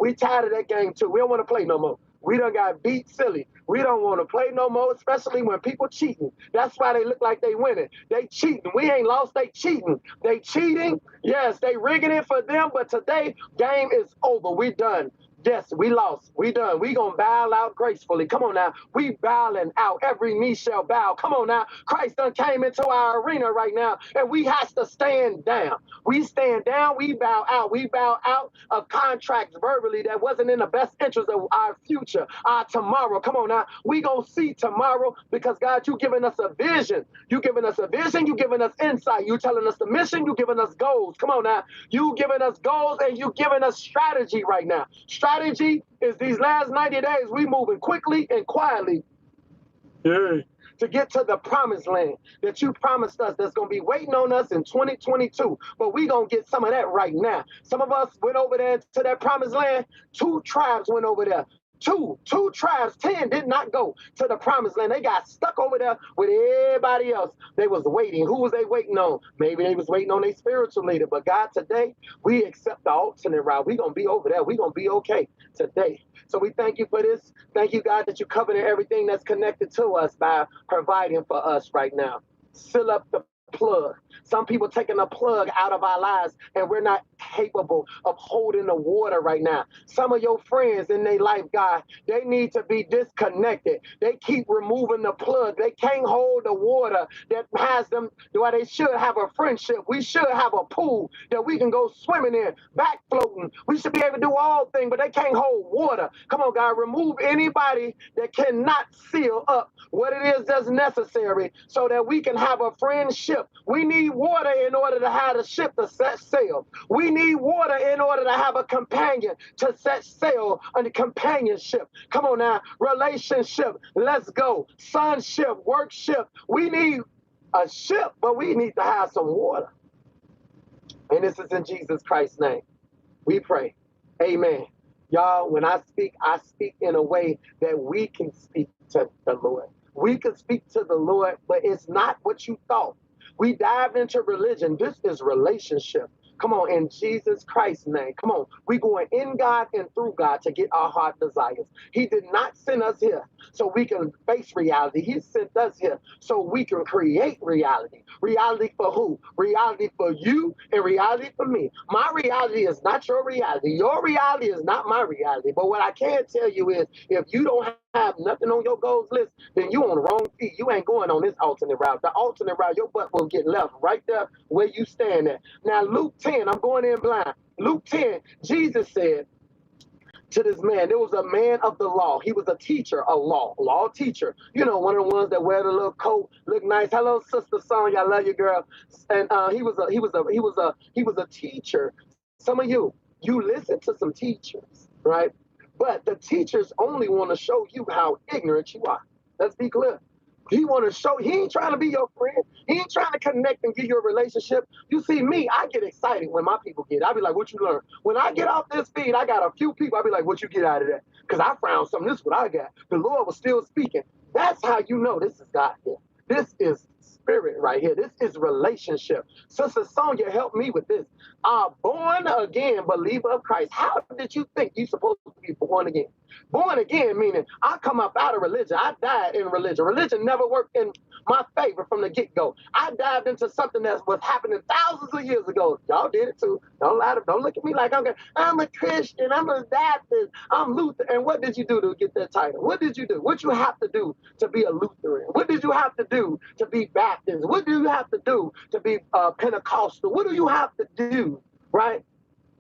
We tired of that game too. We don't want to play no more. We done got beat silly. We don't want to play no more, especially when people cheating. That's why they look like they winning. They cheating. We ain't lost. They cheating. They cheating. Yes, they rigging it for them. But today, game is over. We done. Yes, we lost. We done. We gonna bow out gracefully. Come on now. We bowing out. Every knee shall bow. Come on now. Christ done came into our arena right now, and we has to stand down. We stand down. We bow out. We bow out of contracts verbally that wasn't in the best interest of our future, our tomorrow. Come on now. We gonna see tomorrow because God, you giving us a vision. You giving us a vision. You giving us insight. You telling us the mission. You giving us goals. Come on now. You giving us goals and you giving us strategy right now. Strategy is these last 90 days, we moving quickly and quietly, yeah, to get to the promised land that you promised us that's going to be waiting on us in 2022. But we going to get some of that right now. Some of us went over there to that promised land. 2 tribes went over there. Two tribes, 10 did not go to the promised land. They got stuck over there with everybody else. They was waiting. Who was they waiting on? Maybe they was waiting on their spiritual leader. But God, today, we accept the alternate route. We're going to be over there. We're going to be okay today. So we thank you for this. Thank you, God, that you covered everything that's connected to us by providing for us right now. Fill up the plug. Some people taking a plug out of our lives and we're not capable of holding the water right now. Some of your friends in their life, God, they need to be disconnected. They keep removing the plug. They can't hold the water that has them where they should have a friendship. We should have a pool that we can go swimming in, back floating. We should be able to do all things, but they can't hold water. Come on, God, remove anybody that cannot seal up what it is that's necessary so that we can have a friendship. We need water in order to have a ship to set sail. We need water in order to have a companion to set sail on the companionship. Come on now, relationship, let's go. Sonship, workship. We need a ship, but we need to have some water. And this is in Jesus Christ's name. We pray. Amen. Y'all, when I speak in a way that we can speak to the Lord. We can speak to the Lord, but it's not what you thought. We dived into religion. This is relationship. Come on, in Jesus Christ's name. Come on. We going in God and through God to get our heart desires. He did not send us here so we can face reality. He sent us here so we can create reality. Reality for who? Reality for you and reality for me. My reality is not your reality. Your reality is not my reality. But what I can tell you is if you don't have nothing on your goals list, then you on the wrong feet. You ain't going on this alternate route. The alternate route, your butt will get left right there where you stand at. Now, Luke 10, I'm going in blind. Luke 10, Jesus said to this man, there was a man of the law. He was a teacher, a law teacher. You know, one of the ones that wear the little coat, look nice. Hello, Sister Sonya, I love you, girl. And he was a teacher. Some of you listen to some teachers, right? But the teachers only want to show you how ignorant you are. Let's be clear. He want to show, he ain't trying to be your friend. He ain't trying to connect and give you a relationship. You see me, I get excited when my people get. I be like, what you learn? When I get off this feed, I got a few people, I be like, what you get out of that? Because I found something, this is what I got. The Lord was still speaking. That's how you know this is God here. This is spirit right here. This is relationship. Sister Sonia, help me with this. Born again believer of Christ. How did you think you supposed to be born again? Born again meaning I come up out of religion. I died in religion. Religion never worked in my favor from the get-go. I dived into something that was happening thousands of years ago. Y'all did it too. Don't lie to, don't look at me like I'm a Christian, I'm a Baptist, I'm Lutheran. And what did you do to get that title? What did you do? What you have to do to be a Lutheran? What did you have to do to be Baptist? What do you have to do to be Pentecostal? What do you have to do, right?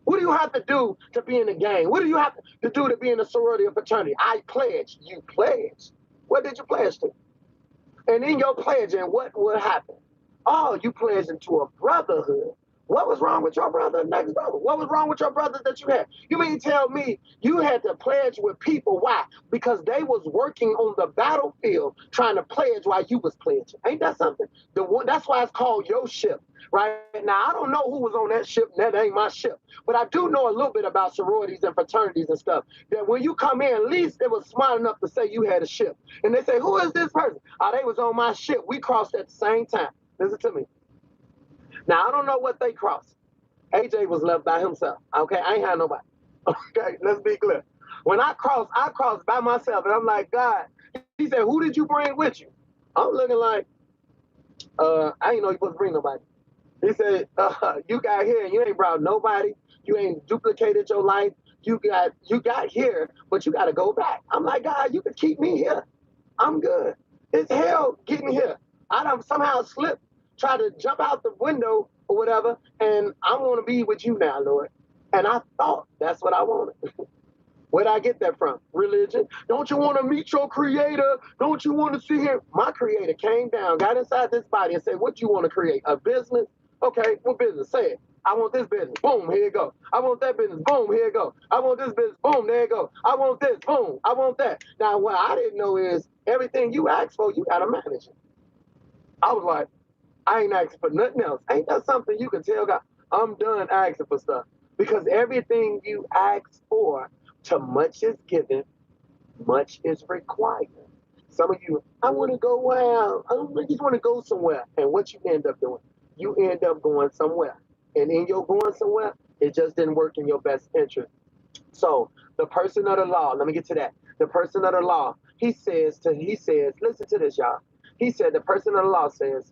What do you have to do to be in the gang? What do you have to do to be in a sorority or fraternity? I pledged. You pledged. What did you pledge to? And in your pledging, what happened? Oh, you pledged into a brotherhood. What was wrong with your brother next brother? What was wrong with your brothers that you had? You mean tell me you had to pledge with people? Why? Because they was working on the battlefield trying to pledge while you was pledging. Ain't that something? That's why it's called your ship. Right now, I don't know who was on that ship. That ain't my ship. But I do know a little bit about sororities and fraternities and stuff. That when you come in, at least they was smart enough to say you had a ship. And they say, who is this person? Oh, they was on my ship. We crossed at the same time. Listen to me. Now, I don't know what they crossed. AJ was left by himself. Okay, I ain't had nobody. Okay, let's be clear. When I crossed by myself. And I'm like, God, he said, who did you bring with you? I'm looking like, I ain't know you supposed to bring nobody. He said, you got here and you ain't brought nobody. You ain't duplicated your life. you got here, but you got to go back. I'm like, God, you could keep me here. I'm good. It's hell getting here. I done somehow slipped, try to jump out the window or whatever, and I want to be with you now, Lord. And I thought that's what I wanted. Where'd I get that from? Religion. Don't you want to meet your creator? Don't you want to see him? My creator came down, got inside this body and said, what you want to create? A business? Okay, what business? Say it. I want this business. Boom, here you go. I want that business. Boom, here you go. I want this business. Boom, there you go. I want this. Boom, I want that. Now, what I didn't know is everything you ask for, you got to manage it. I was like, I ain't asking for nothing else. Ain't that something you can tell God? I'm done asking for stuff. Because everything you ask for, to much is given, much is required. Some of you, I want to go wild. I just want to go somewhere. And what you end up doing? You end up going somewhere. And in your going somewhere, it just didn't work in your best interest. So the person of the law, let me get to that. The person of the law, he says, listen to this, y'all. He said, the person of the law says,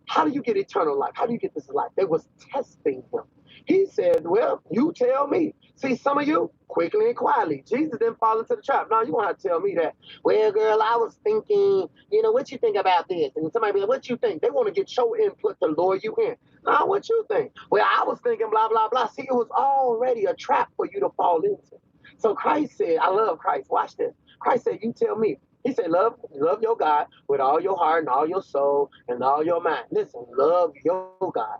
how do you get eternal life? How do you get this life? They was testing him. He said, well, you tell me. See, some of you, quickly and quietly, Jesus didn't fall into the trap. Now, you won't have to tell me that. Well, girl, I was thinking, what you think about this? And somebody be like, what you think? They want to get your input to lure you in. Now, what you think? Well, I was thinking blah, blah, blah. See, it was already a trap for you to fall into. So Christ said, I love Christ. Watch this. Christ said, you tell me. He said, love your God with all your heart and all your soul and all your mind. Listen, love your God.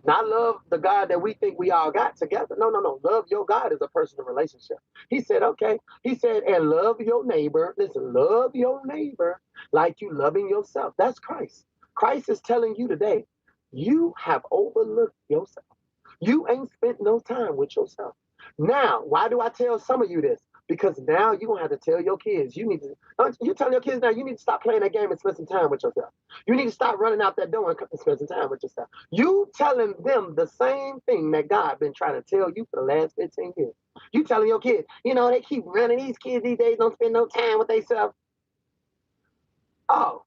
Not love the God that we think we all got together. No, no, no. Love your God is a personal relationship. He said, okay. He said, and love your neighbor. Listen, love your neighbor like you loving yourself. That's Christ. Christ is telling you today, you have overlooked yourself. You ain't spent no time with yourself. Now, why do I tell some of you this? Because now you're going to have to tell your kids, you telling your kids now, you need to stop playing that game and spend some time with yourself. You need to stop running out that door and spend some time with yourself. You telling them the same thing that God been trying to tell you for the last 15 years. You telling your kids, they keep running, these kids these days don't spend no time with themselves. Oh,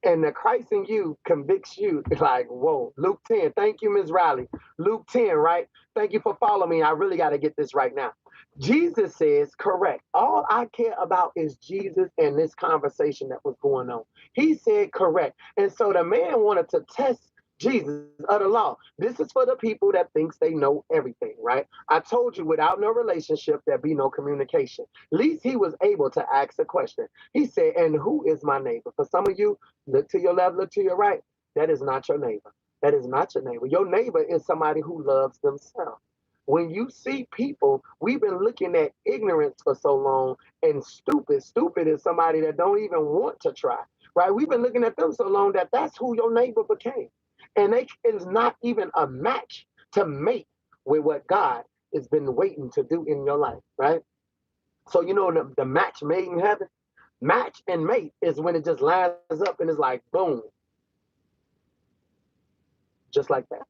and the Christ in you convicts you. Like, whoa, Luke 10. Thank you, Ms. Riley. Luke 10, right? Thank you for following me. I really got to get this right now. Jesus says, correct. All I care about is Jesus and this conversation that was going on. He said, correct. And so the man wanted to test Jesus of the law. This is for the people that thinks they know everything, right? I told you without no relationship, there be no communication. At least he was able to ask a question. He said, and who is my neighbor? For some of you, look to your left, look to your right. That is not your neighbor. That is not your neighbor. Your neighbor is somebody who loves themselves. When you see people, we've been looking at ignorance for so long, and stupid. Stupid is somebody that don't even want to try, right? We've been looking at them so long that that's who your neighbor became. And it is not even a match to mate with what God has been waiting to do in your life, right? So the match made in heaven, match and mate is when it just lines up and it's like, boom, just like that.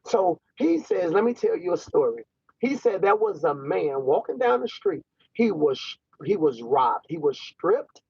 So he says, let me tell you a story. He said there was a man walking down the street. He was robbed. He was stripped.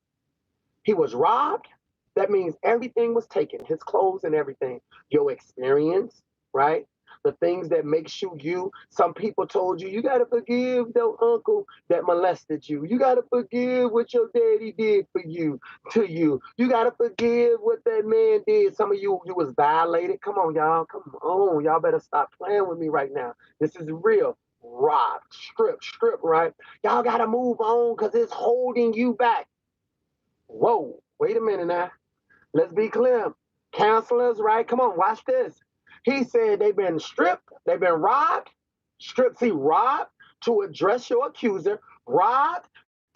He was robbed. That means everything was taken, his clothes and everything. Your experience, right? The things that makes you you. Some people told you, you got to forgive the uncle that molested you. You got to forgive what your daddy did for you, to you. You got to forgive what that man did. Some of you was violated. Come on, y'all. Come on. Y'all better stop playing with me right now. This is real. Robbed, strip, right? Y'all got to move on because it's holding you back. Whoa, wait a minute now. Let's be clear. Counselors, right? Come on, watch this. He said they've been stripped, they've been robbed. Stripped, see, robbed to address your accuser, robbed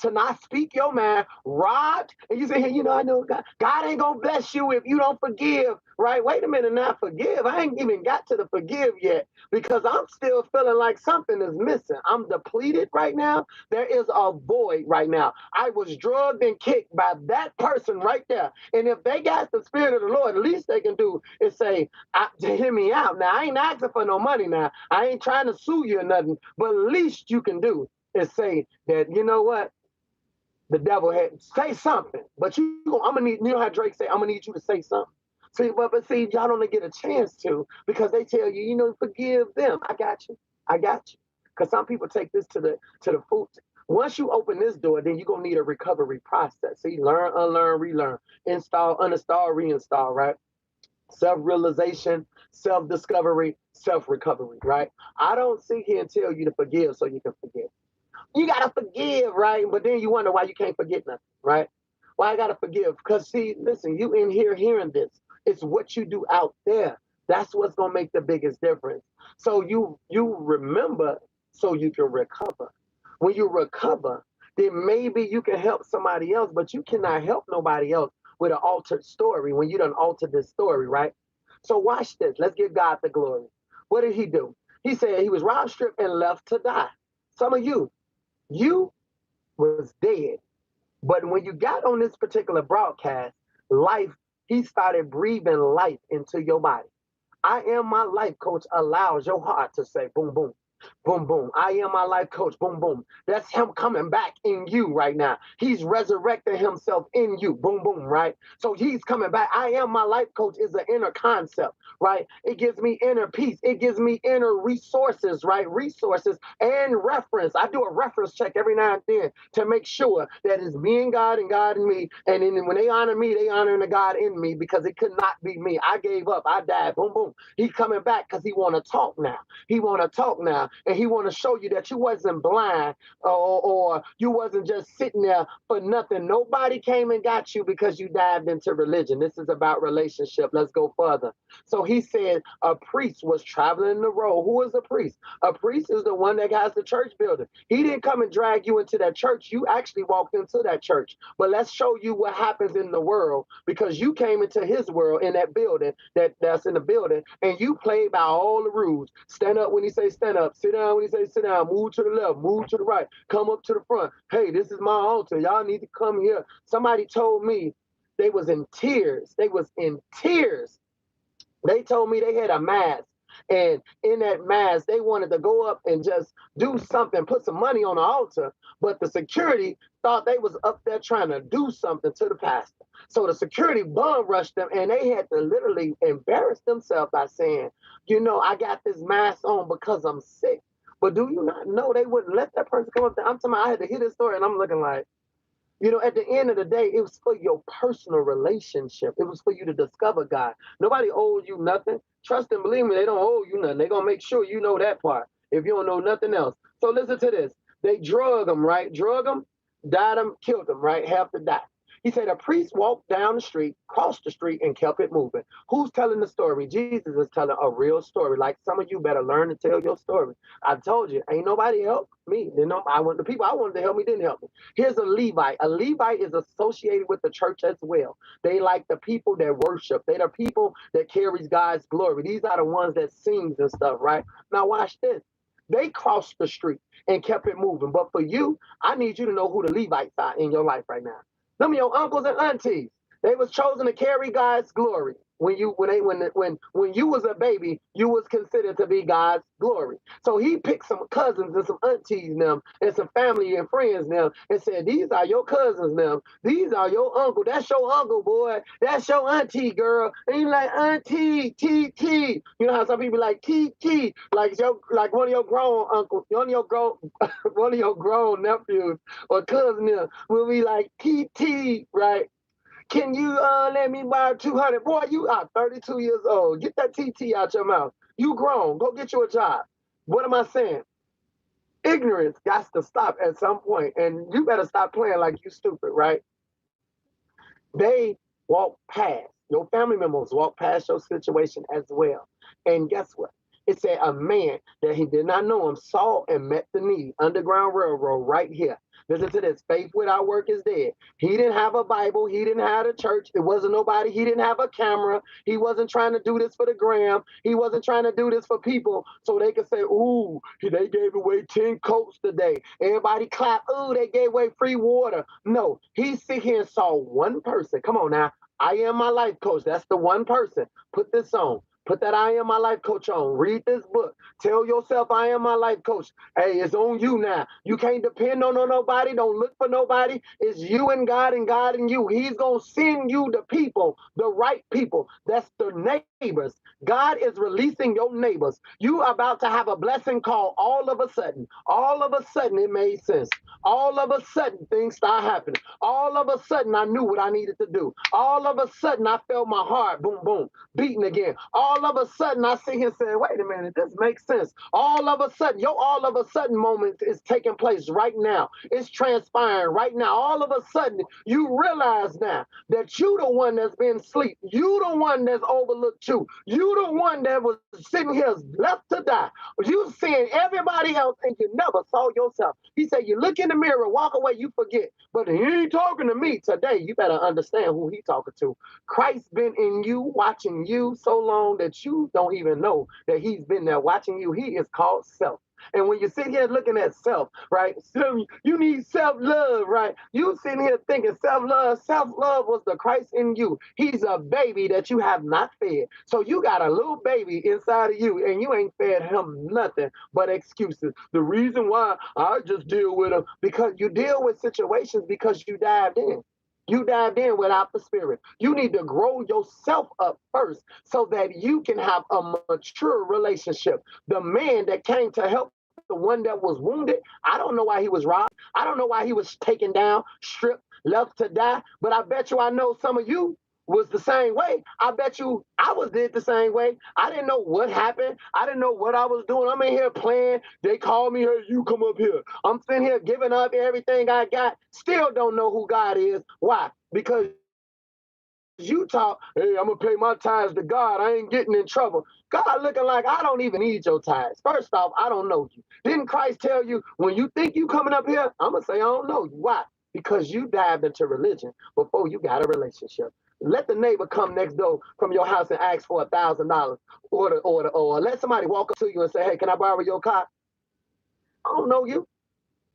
to not speak your mind, robbed. And you say, hey, I know God ain't going to bless you if you don't forgive, right? Wait a minute now, forgive. I ain't even got to the forgive yet because I'm still feeling like something is missing. I'm depleted right now. There is a void right now. I was drugged and kicked by that person right there. And if they got the Spirit of the Lord, the least they can do is say, hear me out. Now, I ain't asking for no money now. I ain't trying to sue you or nothing. But at least you can do is say that, you know what? The devil had say something, but I'm gonna need. How Drake say, I'm gonna need you to say something. See, but see, y'all don't get a chance to because they tell you, forgive them. I got you. Because some people take this to the food. Once you open this door, then you're gonna need a recovery process. See, learn, unlearn, relearn, install, uninstall, reinstall, right? Self-realization, self-discovery, self-recovery, right? I don't sit here and tell you to forgive so you can forget. You gotta forgive, right? But then you wonder why you can't forget nothing, right? Why I gotta forgive? Because see, listen, you in here hearing this. It's what you do out there. That's what's gonna make the biggest difference. So you remember so you can recover. When you recover, then maybe you can help somebody else, but you cannot help nobody else with an altered story when you done altered this story, right? So watch this. Let's give God the glory. What did he do? He said he was robbed, stripped, and left to die. Some of you was dead. But when you got on this particular broadcast, life, he started breathing life into your body. I am my life coach allows your heart to say boom, boom, boom, boom. I am my life coach, boom, boom. That's him coming back in you right now. He's resurrecting himself in you, boom, boom, right? So he's coming back. I am my life coach is an inner concept, right? It gives me inner peace. It gives me inner resources, right? Resources and reference. I do a reference check every now and then to make sure that it's me and God and me. And then when they honor me, they honor the God in me because it could not be me. I gave up. I died. Boom, boom. He's coming back because he want to talk now. He want to talk now, and he want to show you that you wasn't blind or you wasn't just sitting there for nothing. Nobody came and got you because you dived into religion. This is about relationship. Let's go further. So he said a priest was traveling the road. Who is a priest? A priest is the one that has the church building. He didn't come and drag you into that church. You actually walked into that church. But let's show you what happens in the world because you came into his world in that building that's in the building and you played by all the rules. Stand up when he say stand up. Sit down when he say sit down. Move to the left. Move to the right. Come up to the front. Hey, this is my altar. Y'all need to come here. Somebody told me they was in tears. They was in tears. They told me they had a mask. And in that mask, they wanted to go up and just do something, put some money on the altar. But the security thought they was up there trying to do something to the pastor. So the security bum rushed them and they had to literally embarrass themselves by saying, I got this mask on because I'm sick. But do you not know they wouldn't let that person come up there? I'm talking about I had to hear this story and I'm looking like, at the end of the day, it was for your personal relationship. It was for you to discover God. Nobody owes you nothing. Trust and believe me, they don't owe you nothing. They're going to make sure you know that part if you don't know nothing else. So listen to this. They drug him, right? Drug him, died him, killed him, right? Half to die. He said a priest walked down the street, crossed the street, and kept it moving. Who's telling the story? Jesus is telling a real story. Like some of you better learn to tell your story. I told you, ain't nobody helped me. The people I wanted to help me didn't help me. Here's a Levite. A Levite is associated with the church as well. They like the people that worship. They the people that carries God's glory. These are the ones that sings and stuff, right? Now watch this. They crossed the street and kept it moving. But for you, I need you to know who the Levites are in your life right now. Them are your uncles and aunties. They was chosen to carry God's glory. When you was a baby, you was considered to be God's glory. So he picked some cousins and some aunties now and some family and friends now and said, these are your cousins now. These are your uncle. That's your uncle, boy. That's your auntie, girl. And he's like, auntie, T. You know how some people like T, like one of your grown uncles, one of your grown nephews or cousins will be like T, right? Can you let me borrow 200? Boy, you are 32 years old. Get that TT out your mouth. You grown. Go get you a job. What am I saying? Ignorance got to stop at some point, and you better stop playing like you stupid, right? They walk past. Your family members walk past your situation as well. And guess what? It said a man that he did not know him saw and met the need. Underground Railroad right here. Listen to this. Faith without work is dead. He didn't have a Bible. He didn't have a church. It wasn't nobody. He didn't have a camera. He wasn't trying to do this for the gram. He wasn't trying to do this for people so they could say, ooh, they gave away 10 coats today. Everybody clap. Ooh, they gave away free water. No, he sit here and saw one person. Come on now. I am my life coach. That's the one person. Put this on. Put that I Am My Life Coach on. Read this book. Tell yourself I am my life coach. Hey, it's on you now. You can't depend on nobody. Don't look for nobody. It's you and God and you. He's going to send you the people, the right people. That's the neighbors. God is releasing your neighbors. You are about to have a blessing called all of a sudden. All of a sudden, it made sense. All of a sudden, things start happening. All of a sudden, I knew what I needed to do. All of a sudden, I felt my heart, boom, boom, beating again. All of a sudden, I sit here saying, wait a minute, this makes sense. All of a sudden, your all of a sudden moment is taking place right now. It's transpiring right now. All of a sudden, you realize now that you the one that's been asleep. You the one that's overlooked you. You the one that was sitting here left to die. You seeing everybody else and you never saw yourself. He said, you look in the mirror, walk away, you forget. But he ain't talking to me today. You better understand who he talking to. Christ been in you, watching you so long that you don't even know that he's been there watching you. He is called self. And when you sit here looking at self, right? So you need self-love, right? You sitting here thinking self-love. Self-love was the Christ in you. He's a baby that you have not fed. So you got a little baby inside of you, and you ain't fed him nothing but excuses. The reason why I just deal with him, because you deal with situations because you dived in. You dived in without the spirit. You need to grow yourself up first so that you can have a mature relationship. The man that came to help the one that was wounded, I don't know why he was robbed. I don't know why he was taken down, stripped, left to die. But I bet you I know some of you was the same way. I bet you I was did the same way. I didn't know what happened. I didn't know what I was doing. I'm in here playing. They called me, hey, you come up here. I'm sitting here giving up everything I got. Still don't know who God is. Why? Because you talk, hey, I'm gonna pay my tithes to God. I ain't getting in trouble. God looking like I don't even need your tithes. First off, I don't know you. Didn't Christ tell you when you think you coming up here? I'm gonna say I don't know you. Why? Because you dived into religion before you got a relationship. Let the neighbor come next door from your house and ask for $1,000, or let somebody walk up to you and say, "Hey, can I borrow your car?" I don't know you.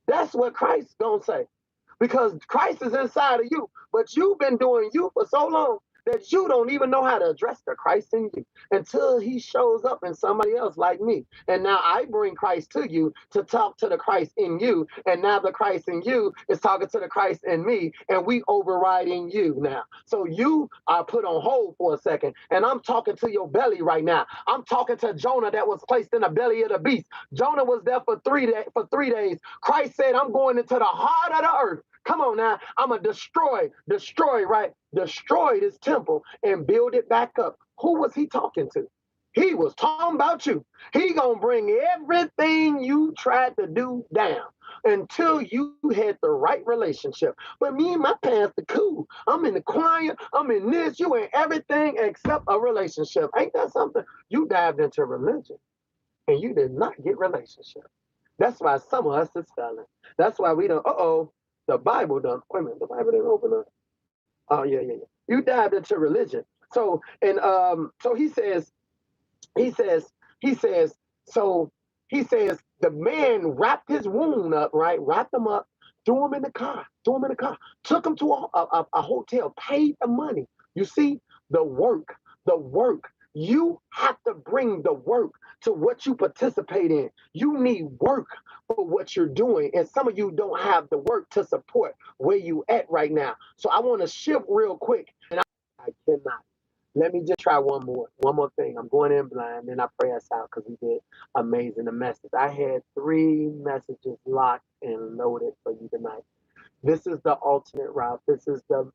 That's what Christ gonna say, because Christ is inside of you, but you've been doing you for so long that you don't even know how to address the Christ in you until he shows up in somebody else like me. And now I bring Christ to you to talk to the Christ in you, and now the Christ in you is talking to the Christ in me, and we overriding you now. So you are put on hold for a second, and I'm talking to your belly right now. I'm talking to Jonah that was placed in the belly of the beast. Jonah was there for 3 days. Christ said, I'm going into the heart of the earth. Come on now. I'm going to destroy, right? Destroy this temple and build it back up. Who was he talking to? He was talking about you. He going to bring everything you tried to do down until you had the right relationship. But me and my pastor, cool. I'm in the choir. I'm in this. You in everything except a relationship. Ain't that something? You dived into religion and you did not get relationship. That's why some of us is failing. That's why we don't, the Bible done. Wait a minute, the Bible didn't open up. Oh, yeah. You dived into religion. So, so he says, he says, so he says, the man wrapped his wound up, right? Wrapped him up, threw him in the car, took him to a hotel, paid the money. You see, the work, the work. You have to bring the work to what you participate in. You need work for what you're doing. And some of you don't have the work to support where you at right now. So I want to shift real quick. And I cannot. Let me just try one more thing. I'm going in blind, then I pray us out because we did amazing the message. I had 3 messages locked and loaded for you tonight. This is the alternate route. This is the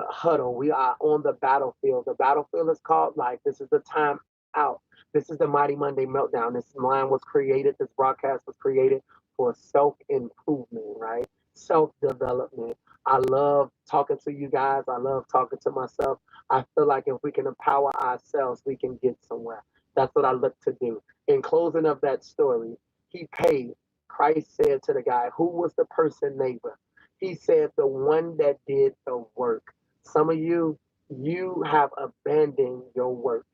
huddle. We are on the battlefield. The battlefield is called life. This is the time out. This is the Mighty Monday Meltdown. This line was created, this broadcast was created for self-improvement, right? Self-development. I love talking to you guys. I love talking to myself. I feel like if we can empower ourselves, we can get somewhere. That's what I look to do. In closing of that story, he paid. Christ said to the guy, who was the person neighbor? He said, the one that did the work. Some of you, you have abandoned your work.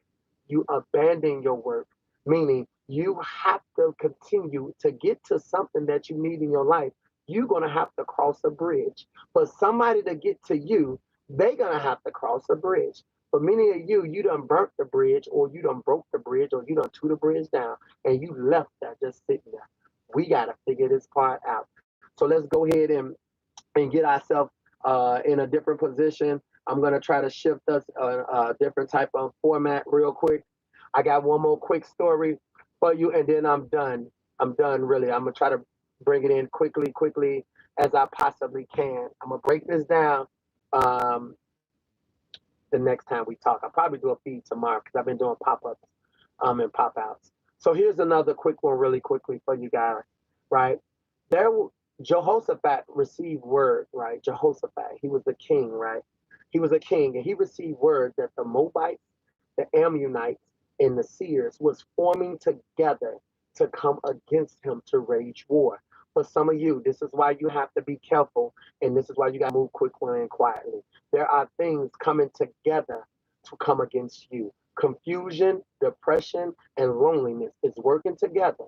You abandon your work, meaning you have to continue to get to something that you need in your life. You're going to have to cross a bridge. For somebody to get to you, they're going to have to cross a bridge. But many of you, you done burnt the bridge, or you done broke the bridge, or you done threw the bridge down, and you left that just sitting there. We got to figure this part out. So let's go ahead and get ourselves in a different position. I'm going to try to shift us a different type of format real quick. I got one more quick story for you, and then I'm done. I'm done, really. I'm going to try to bring it in quickly as I possibly can. I'm going to break this down um, the next time we talk. I'll probably do a feed tomorrow because I've been doing pop ups and pop outs. So here's another quick one, really quickly for you guys, right? There, Jehoshaphat received word, right? Jehoshaphat, he was a king, right? He was a king, and he received word that the Moabites, the Ammonites, and the Seers was forming together to come against him to wage war. For some of you, this is why you have to be careful, and this is why you got to move quickly and quietly. There are things coming together to come against you. Confusion, depression, and loneliness is working together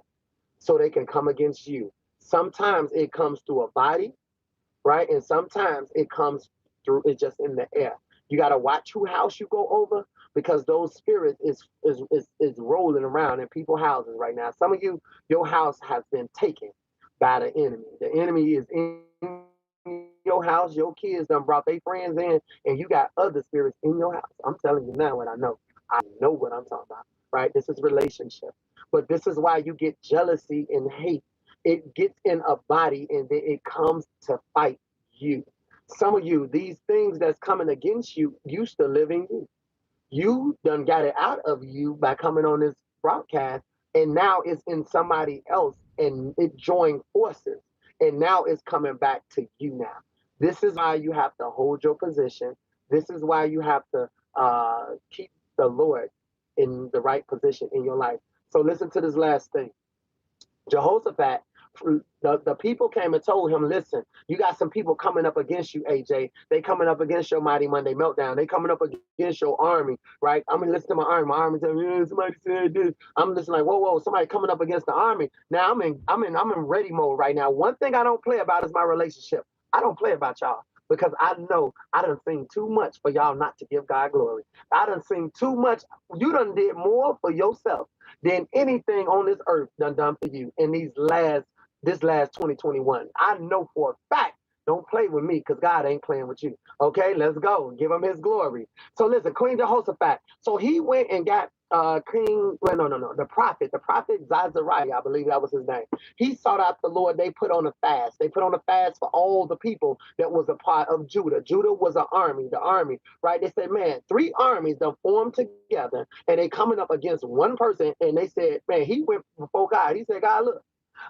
so they can come against you. Sometimes it comes through a body, right? And sometimes it comes through, it's just in the air. You got to watch who house you go over, because those spirits is rolling around in people's houses right now. Some of you, your house has been taken by the enemy. The enemy is in your house. Your kids done brought their friends in, and you got other spirits in your house. I'm telling you now what I know. I know what I'm talking about, right? This is relationship. But this is why you get jealousy and hate. It gets in a body, and then it comes to fight you. Some of you, these things that's coming against you used to live in you. You done got it out of you by coming on this broadcast, and now it's in somebody else, and it joined forces, and now it's coming back to you now. This is why you have to hold your position. This is why you have to keep the Lord in the right position in your life. So listen to this last thing. Jehoshaphat, the people came and told him, listen, you got some people coming up against you, AJ. They coming up against your Mighty Monday Meltdown. They coming up against your army, right? I'm going to listen to my army. My army telling me, yeah, somebody said this. I'm listening like, whoa, somebody coming up against the army. Now I'm in ready mode right now. One thing I don't play about is my relationship. I don't play about y'all, because I know I done seen too much for y'all not to give God glory. I done seen too much. You done did more for yourself than anything on this earth done for you in this last 2021. I know for a fact. Don't play with me, because God ain't playing with you. Okay, let's go. Give him his glory. So listen, Queen Jehoshaphat. So he went and got King, well, no, the prophet Zazariah, I believe that was his name. He sought out the Lord. They put on a fast. They put on a fast for all the people that was a part of Judah. Judah was an army, the army, right? They said, man, three armies done formed together, and they coming up against one person. And they said, man, he went before God. He said, God, look,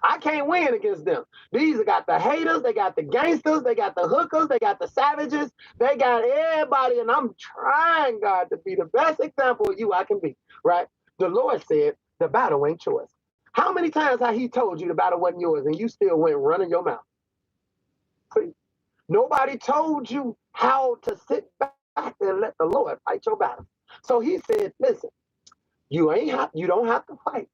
I can't win against them. These got the haters, they got the gangsters, they got the hookers, they got the savages, they got everybody, and I'm trying, God, to be the best example of you I can be, right? The Lord said, the battle ain't yours. How many times have he told you the battle wasn't yours, and you still went running your mouth? See? Nobody told you how to sit back and let the Lord fight your battle. So he said, listen, you don't have to fight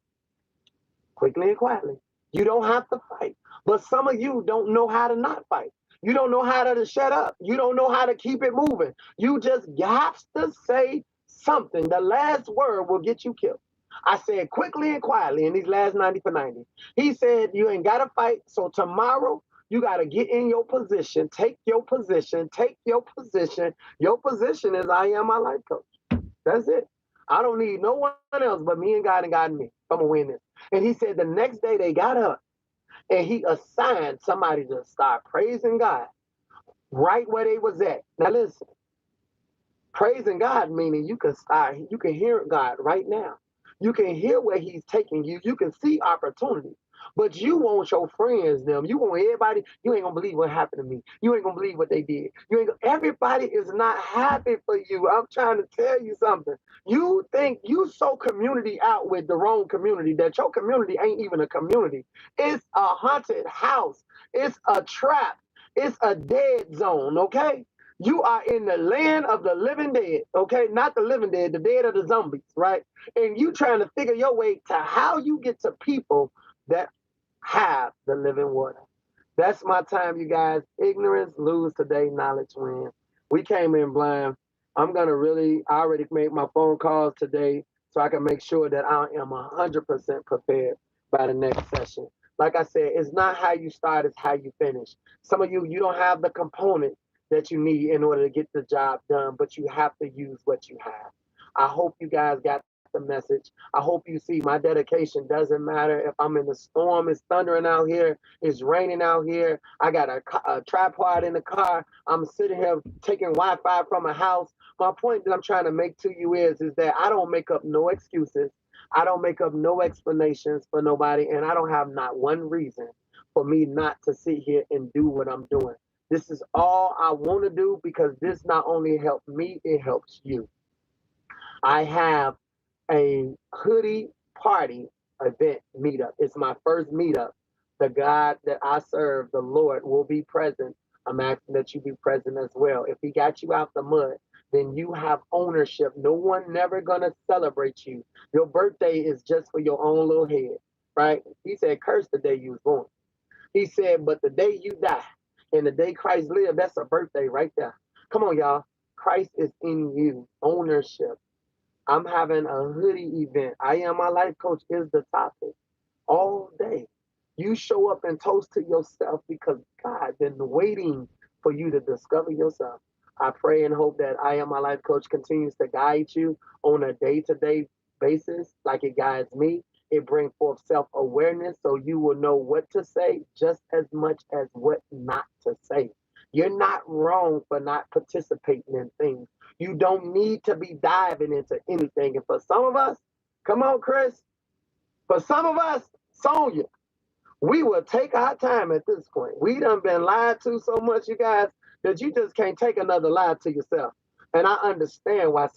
quickly and quietly. You don't have to fight. But some of you don't know how to not fight. You don't know how to shut up. You don't know how to keep it moving. You just have to say something. The last word will get you killed. I said quickly and quietly in these last 90 for 90. He said, you ain't got to fight. So tomorrow, you got to get in your position. Take your position. Take your position. Your position is I am my life coach. That's it. I don't need no one else but me and God and me. I'm going to win this. And he said the next day they got up, and he assigned somebody to start praising God right where they was at. Now listen, praising God meaning you can hear God right now. You can hear where he's taking you. You can see opportunities. But you want your friends, them. You want everybody. You ain't gonna believe what happened to me. You ain't gonna believe what they did. Everybody is not happy for you. I'm trying to tell you something. You think you so community out with the wrong community, that your community ain't even a community. It's a haunted house. It's a trap. It's a dead zone, okay? You are in the land of the living dead, okay? Not the living dead, the dead of the zombies, right? And you trying to figure your way to how you get to people that have the living water. That's my time, you guys. Ignorance lose today, knowledge wins. We came in blind. I'm gonna really. I already made my phone calls today, so I can make sure that I am 100% prepared by the next session. Like I said, it's not how you start; it's how you finish. Some of you don't have the component that you need in order to get the job done, but you have to use what you have. I hope you guys got the message. I hope you see my dedication doesn't matter if I'm in the storm, it's thundering out here, it's raining out here. I got a tripod in the car. I'm sitting here taking Wi-Fi from a house. My point that I'm trying to make to you is that I don't make up no excuses. I don't make up no explanations for nobody, and I don't have not one reason for me not to sit here and do what I'm doing. This is all I want to do because this not only helps me, it helps you. I have a hoodie party event meetup. It's my first meetup. The God that I serve, the Lord, will be present. I'm asking that you be present as well. If He got you out the mud, then you have ownership. No one never gonna celebrate you. Your birthday is just for your own little head, right? He said, "Curse the day you was born." He said, "But the day you die and the day Christ lived, that's a birthday right there." Come on, y'all. Christ is in you. Ownership. I'm having a hoodie event. I am my life coach is the topic all day. You show up and toast to yourself because God been waiting for you to discover yourself. I pray and hope that I am my life coach continues to guide you on a day-to-day basis like it guides me. It brings forth self-awareness so you will know what to say just as much as what not to say. You're not wrong for not participating in things. You don't need to be diving into anything. And for some of us, come on, Chris, for some of us, Sonia, we will take our time at this point. We done been lied to so much, you guys, that you just can't take another lie to yourself. And I understand why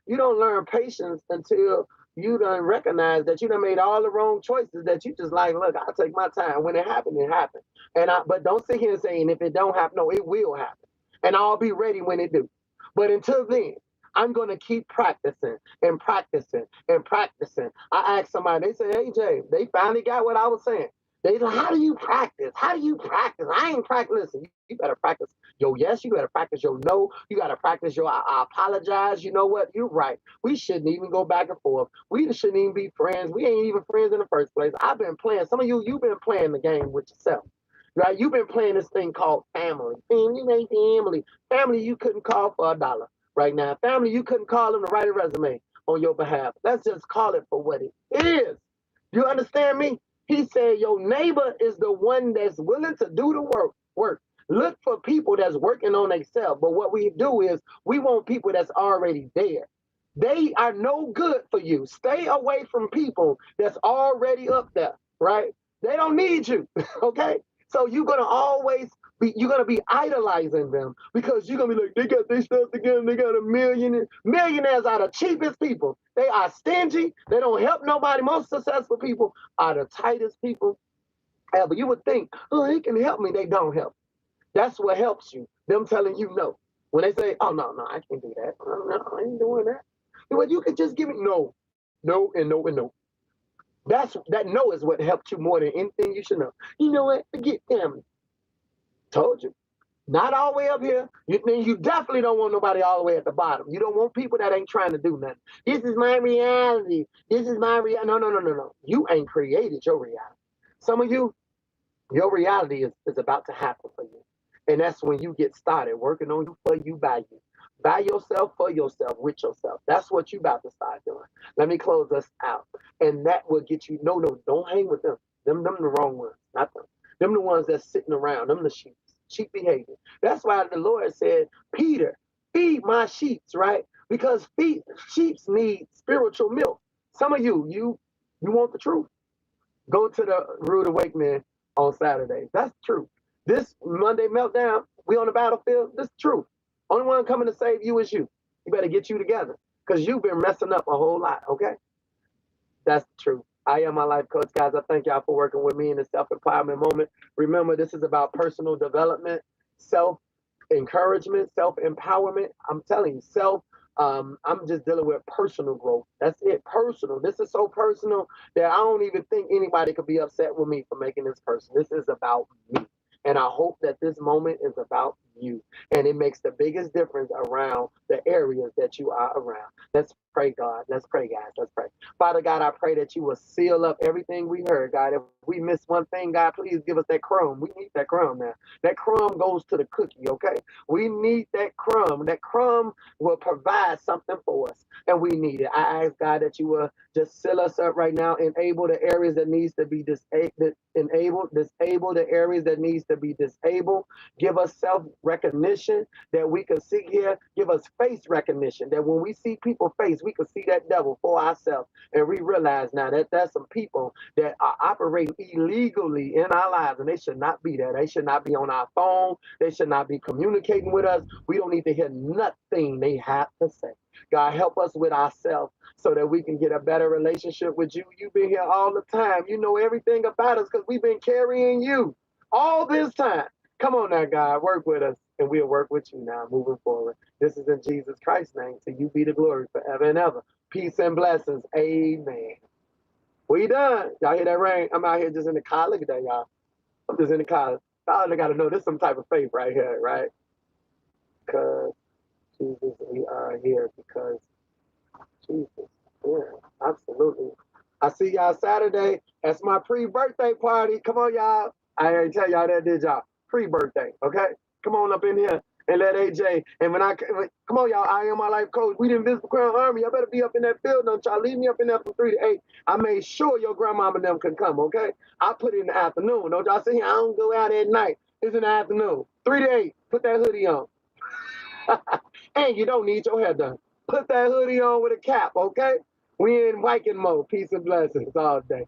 you don't learn patience until you done recognize that you done made all the wrong choices that you just like, look, I'll take my time. When it happened, it happened. But don't sit here saying if it don't happen, no, it will happen. And I'll be ready when it do. But until then, I'm going to keep practicing and practicing and practicing. I asked somebody, they said, "Hey, Jay," they finally got what I was saying. They like, "How do you practice? How do you practice?" I ain't practicing. You better practice your yes. You better practice your no. You got to practice your I apologize. You know what? You're right. We shouldn't even go back and forth. We shouldn't even be friends. We ain't even friends in the first place. I've been playing. Some of you, you've been playing the game with yourself. Right? You've been playing this thing called family. Family. Family you couldn't call for $1 right now. Family you couldn't call them to write a resume on your behalf. Let's just call it for what it is. You understand me? He said your neighbor is the one that's willing to do the work. Look for people that's working on themselves. But what we do is we want people that's already there. They are no good for you. Stay away from people that's already up there, right? They don't need you, okay? So you're gonna be idolizing them because you're gonna be like, they got their stuff together, they got a million. Millionaires are the cheapest people. They are stingy, they don't help nobody. Most successful people are the tightest people ever. You would think, oh, he can help me. They don't help. That's what helps you. Them telling you no. When they say, oh no, I can't do that. Oh, no, I ain't doing that. Well, you could just give me no, no, and no, and no. That no is what helped you more than anything you should know. You know what? Forget them. Told you. Not all the way up here. You definitely don't want nobody all the way at the bottom. You don't want people that ain't trying to do nothing. This is my reality. This is my reality. No, no, no, no, no. You ain't created your reality. Some of you, your reality is about to happen for you. And that's when you get started working on you for you, by you. By yourself, for yourself, with yourself. That's what you about to start doing. Let me close us out. And that will get you, no, don't hang with them. Them the wrong ones, not them. Them the ones that's sitting around, them the sheep. Sheep behavior. That's why the Lord said, Peter, feed my sheep, right? Because sheep need spiritual milk. Some of you want the truth. Go to the Rude Awakening on Saturday. That's the truth. This Monday meltdown, we on the battlefield. This is the truth. Only one coming to save you is you. You better get you together because you've been messing up a whole lot, okay? That's the truth. I am my life coach, guys. I thank y'all for working with me in the self-empowerment moment. Remember, this is about personal development, self-encouragement, self-empowerment. I'm telling you, I'm just dealing with personal growth. That's it, personal. This is so personal that I don't even think anybody could be upset with me for making this personal. This is about me. And I hope that this moment is about you. And it makes the biggest difference around the areas that you are around. Let's pray, God. Let's pray, guys. Let's pray. Father God, I pray that you will seal up everything we heard, God. If we miss one thing, God, please give us that crumb. We need that crumb now. That crumb goes to the cookie, okay? We need that crumb. That crumb will provide something for us, and we need it. I ask, God, that you will just seal us up right now, enable the areas that needs to be disable the areas that needs to be disabled. Give us self-recognition that we can see here. Give us face recognition that when we see people face, we can see that devil for ourselves. And we realize now that there's some people that are operating illegally in our lives, and they should not be there. They should not be on our phone. They should not be communicating with us. We don't need to hear nothing they have to say. God, help us with ourselves so that we can get a better relationship with you. You've been here all the time. You know everything about us because we've been carrying you all this time. Come on now, God, work with us, and we'll work with you now moving forward. This is in Jesus Christ's name. To you be the glory forever and ever. Peace and blessings. Amen. We done. Y'all hear that rain? I'm out here just in the car. Look at that, y'all. I'm just in the car. Y'all got to know this is some type of faith right here, right? Because Jesus, we are here because Jesus. Yeah, absolutely. I see y'all Saturday. That's my pre-birthday party. Come on, y'all. I ain't tell y'all that, did y'all? Pre-birthday, okay? Come on up in here and let AJ. And come on, y'all. I am my life coach. We didn't visit the Crown Army. Y'all better be up in that field. Don't y'all leave me up in there from 3 to 8. I made sure your grandmama and them can come, okay? I put it in the afternoon. Don't y'all see here? I don't go out at night. It's in the afternoon. 3 to 8. Put that hoodie on. And you don't need your hair done. Put that hoodie on with a cap, okay? We in Viking mode. Peace and blessings all day.